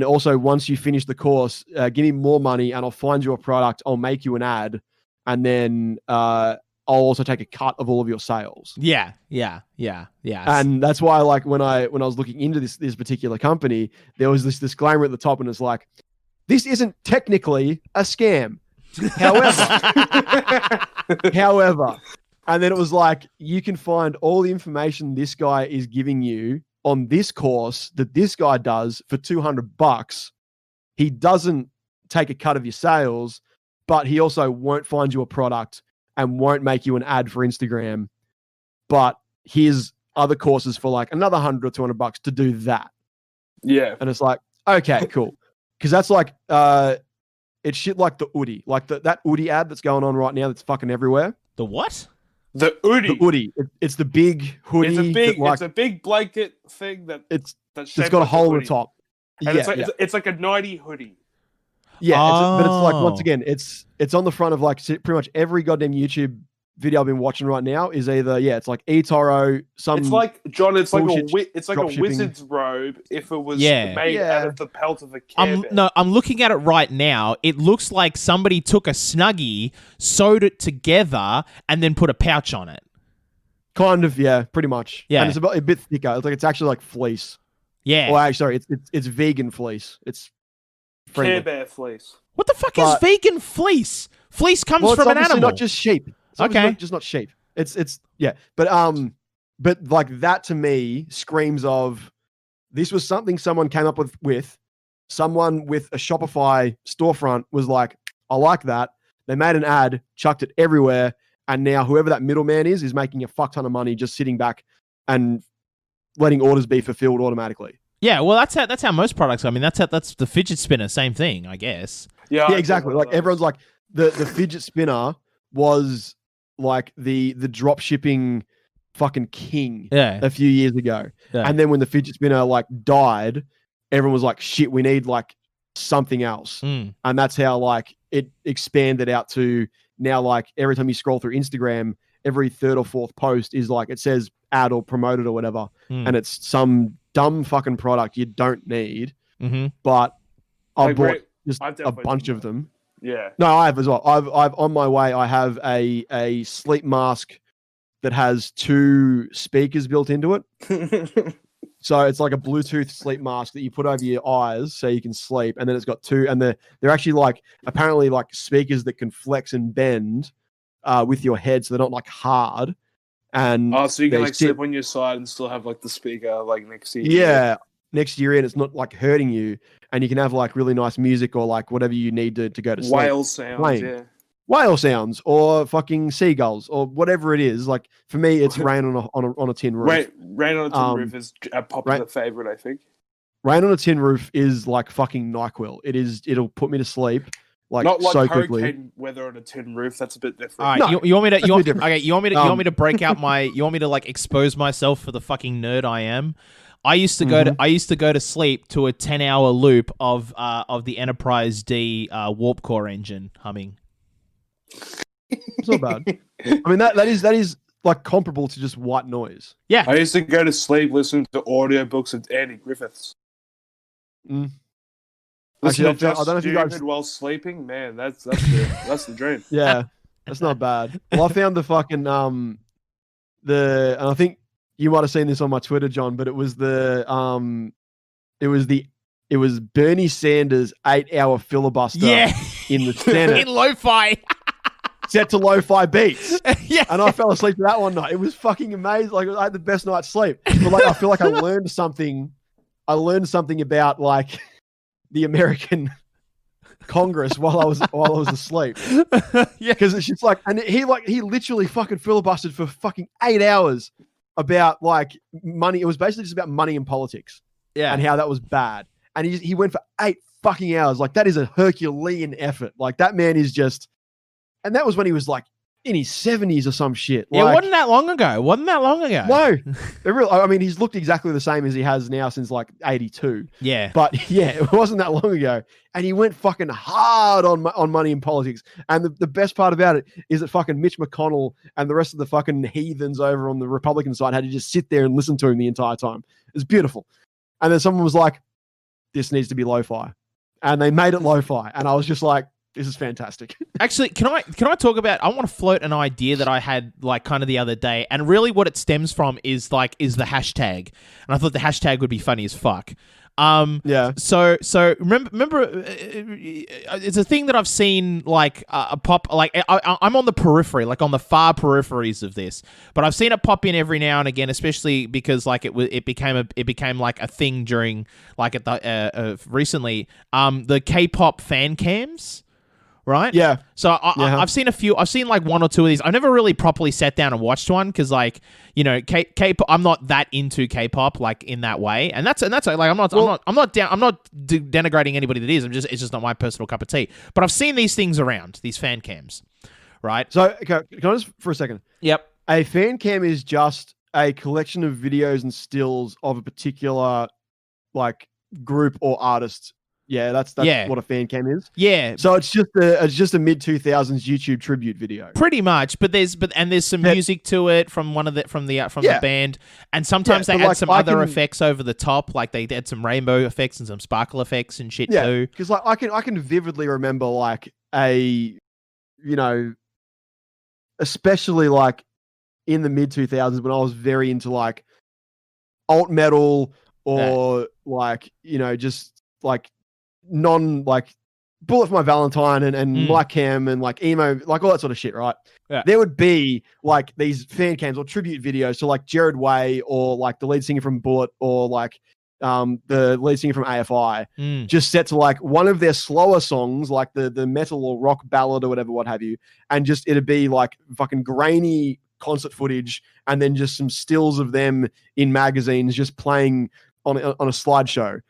also once you finish the course, give me more money and I'll find you a product. I'll make you an ad, and then I'll also take a cut of all of your sales. Yeah. And that's why, like, when I was looking into this particular company, there was this disclaimer at the top, and it's like, this isn't technically a scam. However, and then it was like, you can find all the information this guy is giving you on this course that this guy does for $200. He doesn't take a cut of your sales, but he also won't find you a product and won't make you an ad for Instagram. But here's other courses for like another $100 or $200 to do that. Yeah. And it's like, okay, cool. Because that's like, it's shit like the Oodie. Like that Oodie ad that's going on right now that's fucking everywhere. The what? The Oodie. The Oodie. It's the big hoodie. It's a big blanket thing that's got a hole in the top. And it's like a nighty hoodie. Yeah, but it's like, once again, it's on the front of like pretty much every goddamn YouTube video I've been watching right now is either, it's like eToro, it's like, John, it's like a shipping. wizard's robe if it was made out of the pelt of a Care Bear. No, I'm looking at it right now. It looks like somebody took a Snuggie, sewed it together, and then put a pouch on it. Kind of, yeah, pretty much. Yeah. And it's a bit thicker. It's like, it's actually like fleece. Yeah. Well, actually, sorry, it's vegan fleece. It's friendly. Care Bear fleece. What the fuck is vegan fleece? Fleece comes from an animal. Not just sheep. It's okay. Just not sheep. It's yeah. But like that to me screams of this was something someone came up with someone with a Shopify storefront was like, I like that. They made an ad, chucked it everywhere, and now whoever that middleman is making a fuck ton of money just sitting back and letting orders be fulfilled automatically. Yeah, well, that's how most products. I mean, that's the fidget spinner. Same thing, I guess. Yeah, exactly. Like everyone's like the fidget spinner was like the drop shipping fucking king a few years ago. Yeah. And then when the fidget spinner like died, everyone was like, shit, we need like something else. And that's how like it expanded out to now, like every time you scroll through Instagram, every third or fourth post is like, it says ad or promoted or whatever. And it's some dumb fucking product you don't need. But I bought just a bunch of them. Yeah. No, I have as well. I've on my way, I have a sleep mask that has 2 speakers built into it. So it's like a Bluetooth sleep mask that you put over your eyes so you can sleep. And then it's got 2, and they're actually like, apparently like speakers that can flex and bend with your head. So they're not like hard. And so you can like sleep on your side and still have like the speaker like next to you. Yeah. Next to your ear, and it's not like hurting you, and you can have like really nice music or like whatever you need to go to sleep. Whale sounds, whale sounds, or fucking seagulls, or whatever it is. Like for me, it's rain on a tin roof. Rain on a tin roof is a popular favorite, I think. Rain on a tin roof is like fucking NyQuil. It'll put me to sleep. Like, not like so hurricane quickly. Weather on a tin roof. That's a bit different. All right, No, you want me to? You want me to break out my? You want me to like expose myself for the fucking nerd I am? I used to go to sleep to a 10-hour loop of the Enterprise D warp core engine humming. It's not bad. I mean that is like comparable to just white noise. Yeah. I used to go to sleep listening to audiobooks of Andy Griffiths. Actually, I don't know if you guys while sleeping, man, that's the dream. Yeah, that's not bad. Well, I found the fucking and I think you might have seen this on my Twitter, John, but it was Bernie Sanders 8-hour filibuster in the Senate. In lo-fi. Set to lo-fi beats. Yeah. And I fell asleep to that one night. It was fucking amazing. Like I had the best night's sleep. But like I feel like I learned something about like the American Congress while I was asleep. Yeah. Because it's just like, and he literally fucking filibustered for fucking 8 hours about like money. It was basically just about money and politics. Yeah. And how that was bad. And he went for 8 fucking hours. Like that is a Herculean effort. Like that man is just, and that was when he was like in his 70s or some shit. Yeah, like, it wasn't that long ago. No. I mean, he's looked exactly the same as he has now since like 82. Yeah. But yeah, it wasn't that long ago. And he went fucking hard on money and politics. And the best part about it is that fucking Mitch McConnell and the rest of the fucking heathens over on the Republican side had to just sit there and listen to him the entire time. It was beautiful. And then someone was like, this needs to be lo-fi. And they made it lo-fi. And I was just like, this is fantastic. Actually, can I talk about, I want to float an idea that I had like kind of the other day, and really what it stems from is the hashtag. And I thought the hashtag would be funny as fuck. Yeah. So remember, it's a thing that I've seen like a pop. Like I'm on the periphery, like on the far peripheries of this, but I've seen it pop in every now and again, especially because like it became like a thing during like at the recently the Kpop Fan Cams. right? Yeah. So I've seen a few. I've seen like one or two of these. I've never really properly sat down and watched one because, like, you know, K-pop. I'm not that into K-pop like in that way, and that's like I'm not denigrating anybody that is. It's just not my personal cup of tea. But I've seen these things around, these fan cams, right? So okay, can I just for a second? Yep. A fan cam is just a collection of videos and stills of a particular like group or artist. Yeah, that's what a fan cam is. Yeah. So it's just a mid-2000s YouTube tribute video. Pretty much, but there's some music to it from the band, and sometimes they add some other effects over the top, like they add some rainbow effects and some sparkle effects and shit too. Because like I can vividly remember like especially like in the mid-2000s when I was very into like alt metal or like just like non like Bullet for My Valentine and Mike Cam and like emo, like all that sort of shit, right? Yeah. There would be like these fan cams or tribute videos to like Jared Way or like the lead singer from Bullet or like the lead singer from AFI, just set to like one of their slower songs, like the metal or rock ballad or whatever, what have you, and just it'd be like fucking grainy concert footage and then just some stills of them in magazines just playing on a slideshow.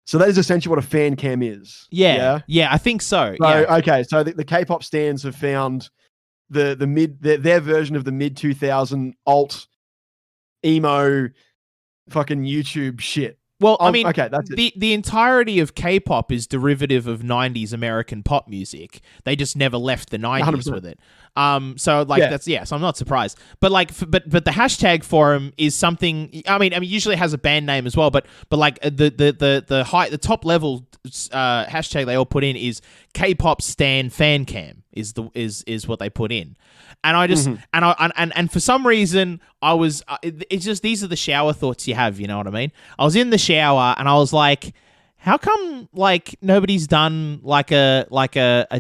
So that is essentially what a fan cam is. Yeah, I think so. Okay, so the K-pop stands have found their version of the mid-2000 alt emo fucking YouTube shit. Well, I mean, okay, that's it. The entirety of K-pop is derivative of 90s American pop music. They just never left the 90s 100%. with it. So like so I'm not surprised. But like but the hashtag forum is something. I mean usually it has a band name as well, but like the top level hashtag they all put in is K-pop stan fan cam is what they put in. And I just and for some reason I was it's just these are the shower thoughts you have, you know what I mean? I was in the shower and I was like, how come like nobody's done like a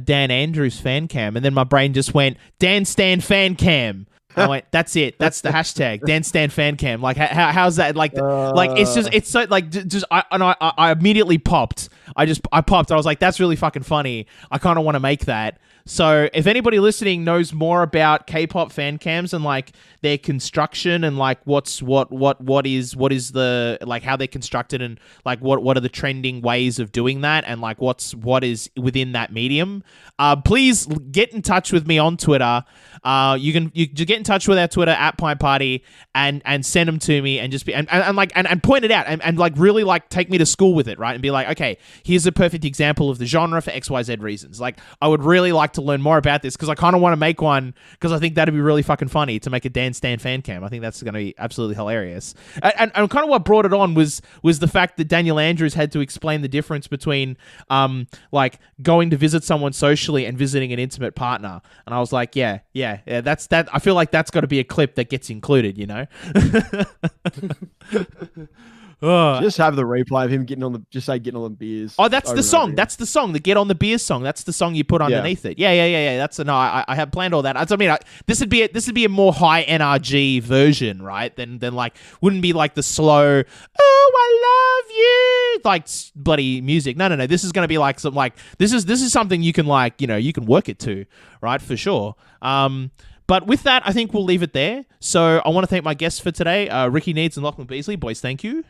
Dan Andrews fan cam? And then my brain just went Dan Stan fan cam. I went, that's it. That's the hashtag Dan Stan fan cam. Like how's that? Like it's so like just I immediately popped. I popped. I was like, that's really fucking funny. I kind of want to make that. So if anybody listening knows more about K-pop fan cams and like their construction and like what is the like how they're constructed and like what are the trending ways of doing that and like what is within that medium, please get in touch with me on Twitter. You can get in touch with our Twitter at Pint Party and send them to me and just be and point it out and like really like take me to school with it, right? And be like, okay, here's a perfect example of the genre for XYZ reasons. Like I would really like to learn more about this because I kind of want to make one because I think that'd be really fucking funny to make a Dan Stan fan cam. I think that's going to be absolutely hilarious. And kind of what brought it on was the fact that Daniel Andrews had to explain the difference between like going to visit someone socially and visiting an intimate partner. And I was like, yeah, that's that. I feel like that's got to be a clip that gets included, you know? Just have the replay of him getting on the beers. Oh, that's the song. That's the song. The Get on the Beers song. That's the song you put underneath it. Yeah. That's I have planned all that. I mean, this would be a more high NRG version, right? Than like wouldn't be like the slow. Oh, I love you, like bloody music. No. This is gonna be like some like this is something you can like you can work it to, right? For sure. But with that, I think we'll leave it there. So I want to thank my guests for today, Ricki Needs and Lachlan Beazleigh. Boys, thank you.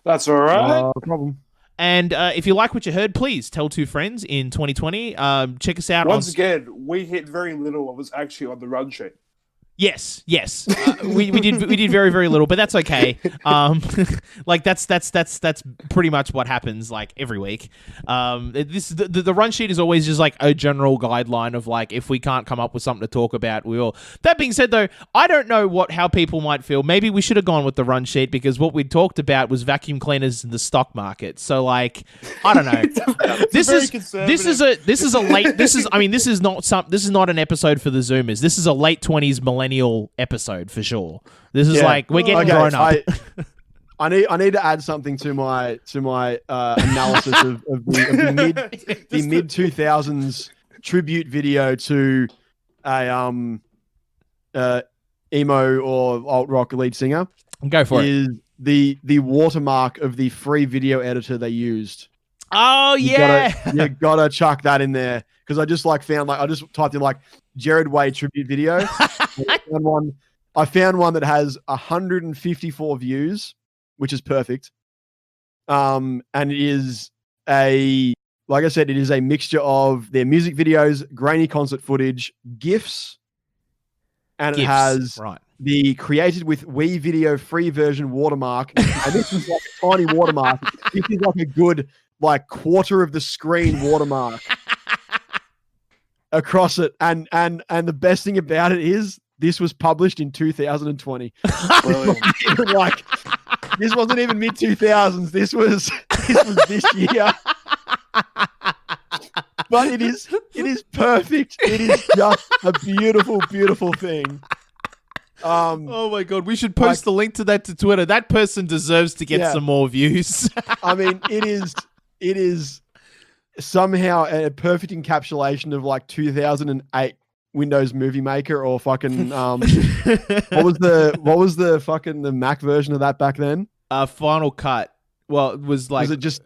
That's all right. No problem. And if you like what you heard, please tell two friends in 2020. Check us out. Once again, we hit very little. I was actually on the run sheet. Yes. We did very, very little, but that's okay. Like that's pretty much what happens like every week. The run sheet is always just like a general guideline of like if we can't come up with something to talk about, we will. That being said, though, I don't know how people might feel. Maybe we should have gone with the run sheet because what we talked about was vacuum cleaners in the stock market. So like, I don't know. This is not an episode for the Zoomers. This is a late 20s millennial episode for sure. This is like we're getting grown up. I need to add something to my analysis of the mid 2000s tribute video to a emo or alt rock lead singer. Go for it. Is the watermark of the free video editor they used. Oh you gotta chuck that in there because I just found I just typed in Jared Way tribute video. I found one that has 154 views, which is perfect. And it is like I said, it is a mixture of their music videos, grainy concert footage, GIFs, and it has the created with Wii Video free version watermark. And this is like a tiny watermark. This is like a good quarter of the screen watermark across it. And the best thing about it is this was published in 2020. This wasn't even mid 2000s. This was this year. But it is perfect. It is just a beautiful, beautiful thing. Oh my God, we should post the link to that to Twitter. That person deserves to get some more views. I mean, it is somehow a perfect encapsulation of 2008 Windows Movie Maker or fucking what was the fucking the Mac version of that back then? Final Cut. Well, it was it just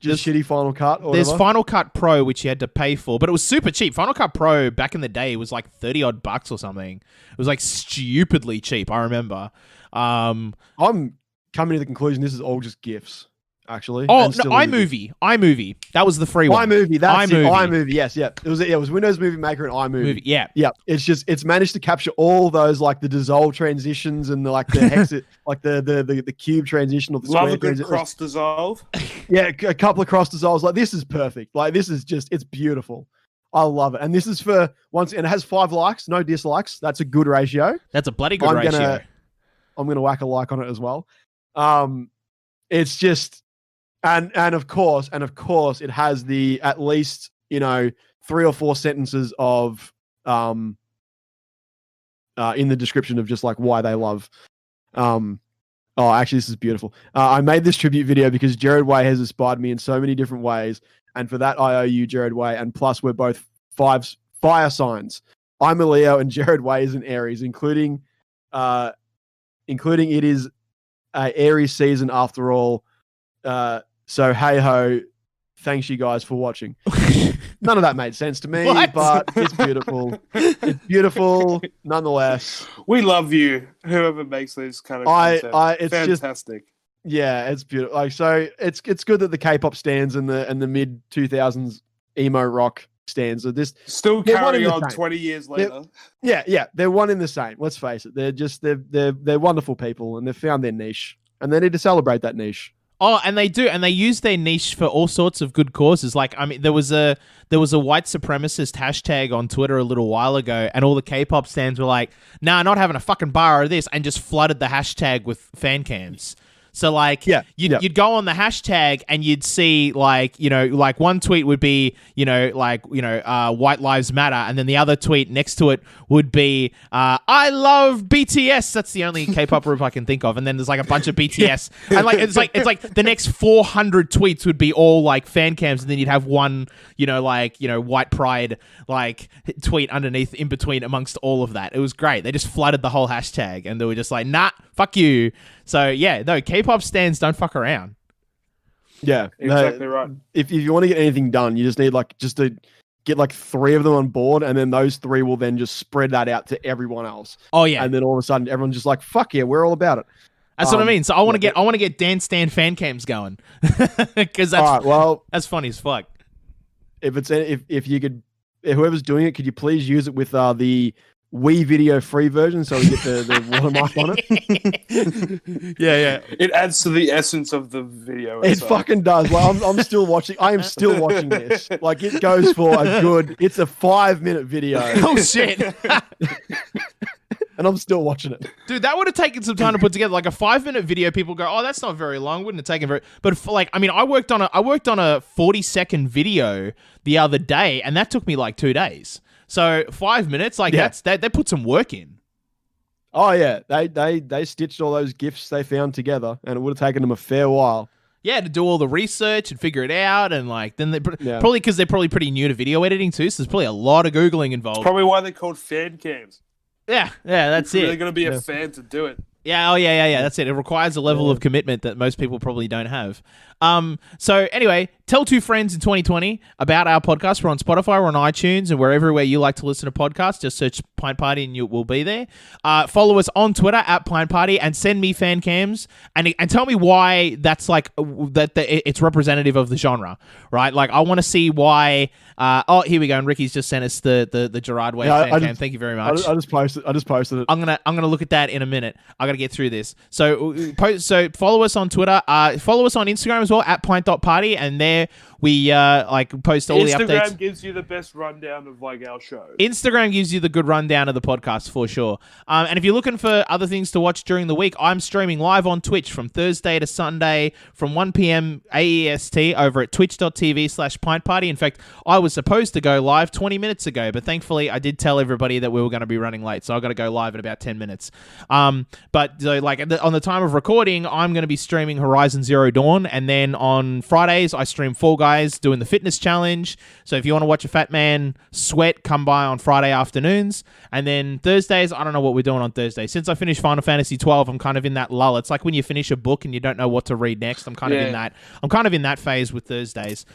shitty Final Cut? Or there's whatever? Final Cut Pro, which you had to pay for, but it was super cheap. Final Cut Pro back in the day was like $30 or something. It was stupidly cheap. I remember. I'm coming to the conclusion this is all just GIFs, actually. Oh, no, iMovie. That was the free one. iMovie, that's it. iMovie, yes, yeah. It was Windows Movie Maker and iMovie. Yeah. Yeah. It's managed to capture all those the dissolve transitions and the hex the cube transition or the love square a good transition. cross dissolve. Yeah, a couple of cross dissolves. This is perfect. This is it's beautiful. I love it. And this is for once, and it has 5 likes, no dislikes. That's a good ratio. That's a bloody good ratio. I'm gonna whack a like on it as well. It's just and of course it has the at least 3 or 4 sentences of in the description of just why they love oh, actually, this is beautiful. I made this tribute video because Jared Way has inspired me in so many different ways. And for that, I owe you, Jared Way. And plus, we're both fire signs. I'm a Leo and Jared Way is an Aries, including it is Aries season after all. So, hey-ho, thanks you guys for watching. None of that made sense to me, but it's beautiful. It's beautiful, nonetheless. We love you, whoever makes these kind of content. It's fantastic. It's beautiful. So it's good that the K-pop stands and the mid 2000s emo rock stands are this still carrying on 20 years later. They're one in the same. Let's face it. They're wonderful people and they've found their niche and they need to celebrate that niche. Oh, and they do, and they use their niche for all sorts of good causes. There was a white supremacist hashtag on Twitter a little while ago, and all the K-pop stands were like, "Nah, not having a fucking bar of this," and just flooded the hashtag with fan cams. So you'd go on the hashtag and you'd see one tweet would be White Lives Matter, and then the other tweet next to it would be I love BTS. That's the only K-pop group I can think of. And then there's a bunch of BTS, and it's like the next 400 tweets would be all fan cams, and then you'd have one white pride tweet underneath in between amongst all of that. It was great. They just flooded the whole hashtag, and they were just like, nah, fuck you. So yeah, no, K-pop stands don't fuck around. Yeah, exactly right. If you want to get anything done, you just need just to get 3 of them on board, and then those 3 will then just spread that out to everyone else. Oh yeah, and then all of a sudden everyone's just like, fuck yeah, we're all about it. That's what I mean. So I want to get dance stand fan cams going because that's funny as fuck. If you could, whoever's doing it, could you please use it with the Wii Video free version so we get the watermark on it? Yeah. It adds to the essence of the video. It fucking does. I'm still watching. I am still watching this. It goes for it's a 5-minute video. Oh shit. And I'm still watching it. Dude, that would have taken some time to put together. A 5-minute video, people go, oh, that's not very long. Wouldn't have taken very... But I worked on a 40-second video the other day, and that took me 2 days. So 5 minutes, they put some work in. Oh yeah, they stitched all those GIFs they found together, and it would have taken them a fair while. Yeah, to do all the research and figure it out, and then they probably because they're probably pretty new to video editing too. So there's probably a lot of googling involved. It's probably why they're called fan cams. Yeah, that's it. They're going to be a fan to do it. Yeah, yeah. That's it. It requires a level of commitment that most people probably don't have. So anyway, tell 2 friends in 2020 about our podcast. We're on Spotify, we're on iTunes, and we're everywhere you like to listen to podcasts. Just search Pint Party and you will be there. Follow us on Twitter at Pint Party and send me fan cams and tell me why that's like it's representative of the genre, right? Like I want to see why. Here we go. And Ricky's just sent us the Gerard Way fan cam. Thank you very much. I just posted it. I'm gonna look at that in a minute. I gotta get through this. So follow us on Twitter. Follow us on Instagram as well at pint.party, and there we post all the updates. Instagram gives you the best rundown of like our show. Instagram gives you the good rundown of the podcast for sure. And if you're looking for other things to watch during the week, I'm streaming live on Twitch from Thursday to Sunday from 1 p.m. AEST over at twitch.tv/Pint Party. In fact, I was supposed to go live 20 minutes ago, but thankfully I did tell everybody that we were going to be running late, so I got to go live in about 10 minutes. But on the time of recording, I'm going to be streaming Horizon Zero Dawn, and then on Fridays I stream Fall Guys doing the fitness challenge. So if you want to watch a fat man sweat, come by on Friday afternoons. And then Thursdays, I don't know what we're doing on Thursday. Since I finished Final Fantasy 12, I'm kind of in that lull. It's like when you finish a book and you don't know what to read next. I'm kind of in that phase with Thursdays.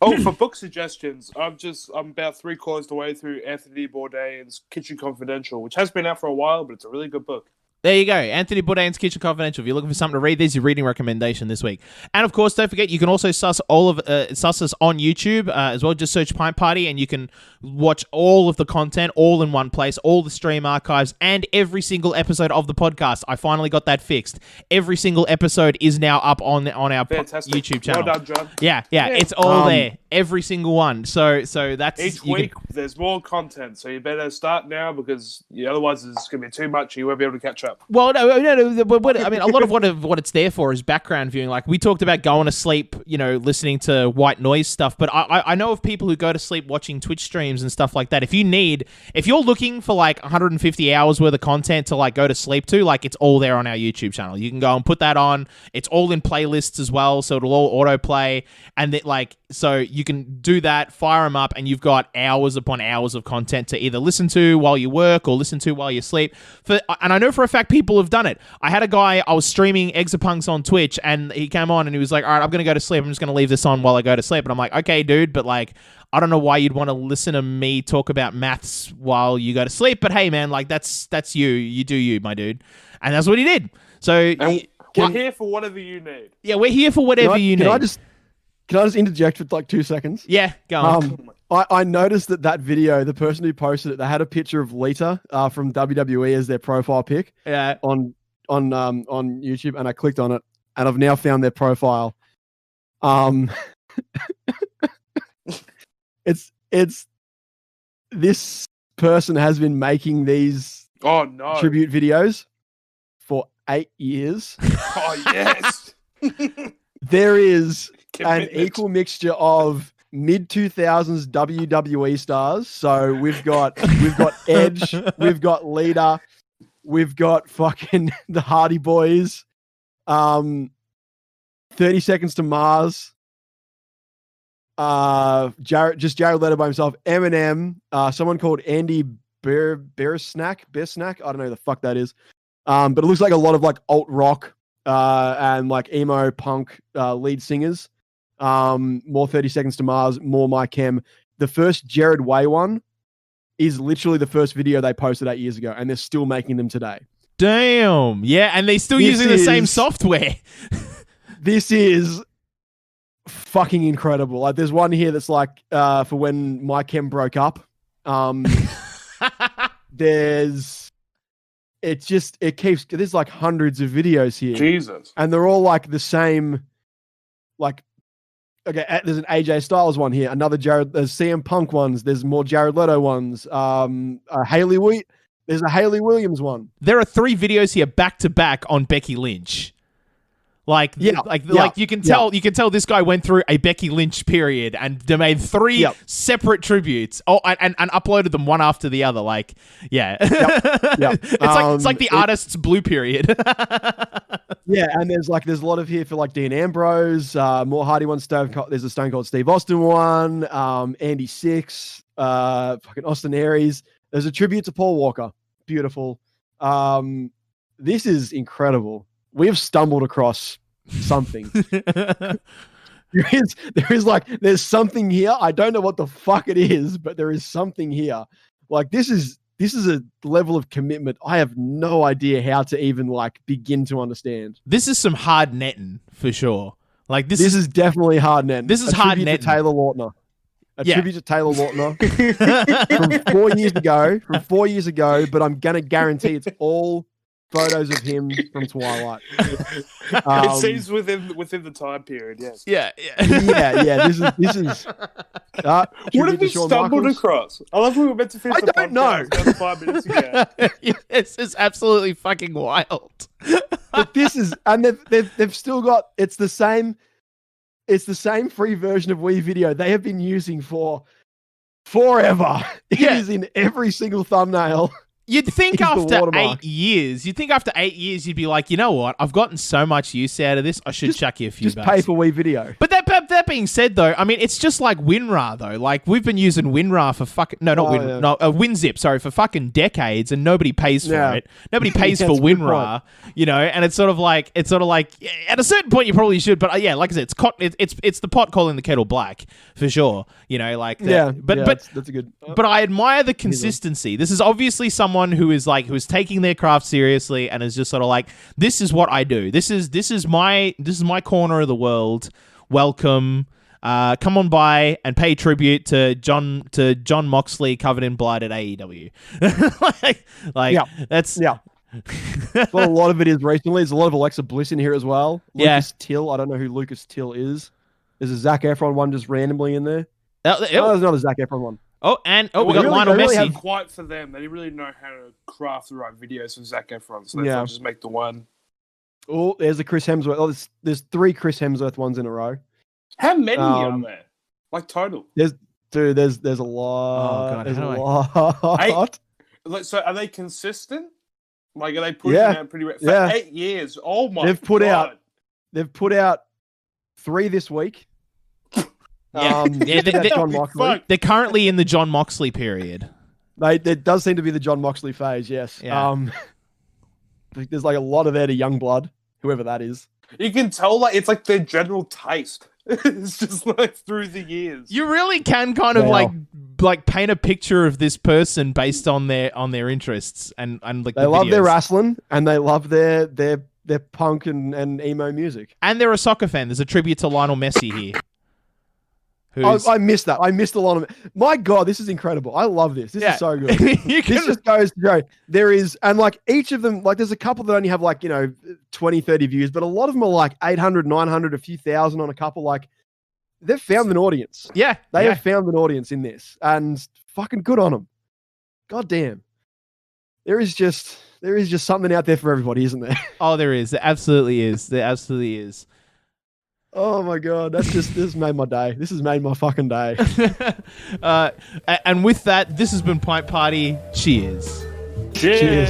Oh, for book suggestions, I'm about 3/4 of the way through Anthony Bourdain's Kitchen Confidential, which has been out for a while, but it's a really good book. There you go. Anthony Bourdain's Kitchen Confidential. If you're looking for something to read, there's your reading recommendation this week. And of course, don't forget, you can also suss us on YouTube as well. Just search Pint Party and you can watch all of the content all in one place, all the stream archives, and every single episode of the podcast. I finally got that fixed. Every single episode is now up on our YouTube channel. Well done, John. Yeah, it's all there. Every single one. So that's... Each week, there's more content, so you better start now because otherwise it's going to be too much. You won't be able to catch up. Well, no. I mean, a lot of what it's there for is background viewing. Like we talked about going to sleep, listening to white noise stuff. But I know of people who go to sleep watching Twitch streams and stuff like that. If you're looking for like 150 hours worth of content to like go to sleep to, like it's all there on our YouTube channel. You can go and put that on. It's all in playlists as well, so it'll all autoplay. And so you can do that, fire them up, and you've got hours upon hours of content to either listen to while you work or listen to while you sleep. And I know for a fact people have done it. I had a guy, I was streaming Exapunks on Twitch, and he came on and he was like, all right, I'm going to go to sleep. I'm just going to leave this on while I go to sleep. And I'm like, okay, dude, but like, I don't know why you'd want to listen to me talk about maths while you go to sleep. But hey, man, like that's you. You do you, my dude. And that's what he did. So we're here for whatever you need. Yeah, we're here for whatever you need. Can I just interject with like 2 seconds? Yeah, go on. I noticed that video, the person who posted it, they had a picture of Lita from WWE as their profile pic. Yeah. On YouTube, and I clicked on it, and I've now found their profile. It's this person has been making these tribute videos for 8 years. Oh yes. There is an equal mixture of mid-2000s WWE stars. So we've got Edge, we've got Lita, we've got fucking the Hardy Boys, 30 Seconds to Mars, Jared Leto by himself, Eminem, someone called Andy Bearsnack, I don't know who the fuck that is. But it looks like a lot of like alt rock and like emo punk lead singers. More 30 Seconds to Mars, more My Chem. The first Jared Way one is literally the first video they posted 8 years ago, and they're still making them today. Damn. Yeah, and they're still using the same software. This is fucking incredible. Like, there's one here that's like for when My Chem broke up. There's like hundreds of videos here. Jesus. And they're all like the same, like, okay, there's an AJ Styles one here, there's CM Punk ones, there's more Jared Leto ones, there's a Hayley Williams one. There are 3 videos here back to back on Becky Lynch. Like you can tell this guy went through a Becky Lynch period and they made 3 separate tributes. And uploaded them one after the other. Like, yeah. It's like the artist's blue period. Yeah, and there's a lot of here for like Dean Ambrose, more Hardy ones. There's a Stone Cold Steve Austin one, Andy Six, fucking Austin Aries. There's a tribute to Paul Walker. Beautiful. This is incredible. We have stumbled across something. There's something here. I don't know what the fuck it is, but there is something here. Like this is a level of commitment I have no idea how to even like begin to understand. This is some hard netting for sure. Like this is definitely hard netting. This is hard netting. Taylor Lautner. A tribute to Taylor Lautner from 4 years ago, but I'm gonna guarantee it's all photos of him from Twilight. It seems within the time period, yes. Yeah. This is. What have we stumbled across? I love we were meant to finish. I don't know. About 5 minutes ago. This is absolutely fucking wild. But this is, and they've still got. It's the same free version of Wii Video they have been using for forever. It is in every single thumbnail. You'd think after 8 years, you'd be like, you know what? I've gotten so much use out of this. I should chuck you a few bucks. Just pay for Wii Video. But that being said, though, I mean, it's just like WinRAR, though. Like, we've been using WinRAR for fucking... No, not WinZip, sorry, for fucking decades, and nobody pays for it. Nobody pays for WinRAR, you know, and it's sort of like, at a certain point, you probably should, but yeah, like I said, it's the pot calling the kettle black, for sure. You know, like... That's a good... But I admire the consistency. This is obviously someone who is taking their craft seriously and is just sort of like, this is what I do. This is my corner of the world. Welcome. Come on by and pay tribute to John Moxley covered in blood at AEW. That's That's what a lot of it is recently. There's a lot of Alexa Bliss in here as well. Lucas Till. I don't know who Lucas Till is. There's a Zac Efron one just randomly in there. There's another Zac Efron one. We got Lionel Messi. Quite for them. They didn't really know how to craft the right videos for Zac Efron, so they thought just make the one. Oh, there's a Chris Hemsworth. Oh, there's 3 Chris Hemsworth ones in a row. How many are there? Like total? There's a lot. Oh god, there's a lot. So are they consistent? Like are they pushing out pretty well? For 8 years. Oh my god. They've put out 3 this week. John Moxley. They're currently in the John Moxley period. There does seem to be the John Moxley phase, yes. Yeah. There's like a lot of there to Youngblood, whoever that is. You can tell like it's like their general taste. It's just like through the years. You really can kind of like paint a picture of this person based on their interests and like they love their wrestling and they love their punk and emo music. And they're a soccer fan. There's a tribute to Lionel Messi here. I missed that. I missed a lot of it. My God, this is incredible. I love this. This is so good. This just goes to go. There is, and like each of them, like there's a couple that only have like, 20, 30 views, but a lot of them are like 800, 900, a few thousand on a couple. Like they've found an audience. Yeah. They have found an audience in this and fucking good on them. God damn. There is just something out there for everybody, isn't there? Oh, there is. There absolutely is. There absolutely is. Oh my God, this has made my day. This has made my fucking day. And with that, this has been Pint Party. Cheers. Cheers.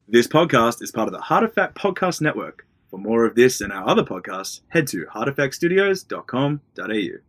This podcast is part of the Hartefact Podcast Network. For more of this and our other podcasts, head to hartefactstudios.com.au.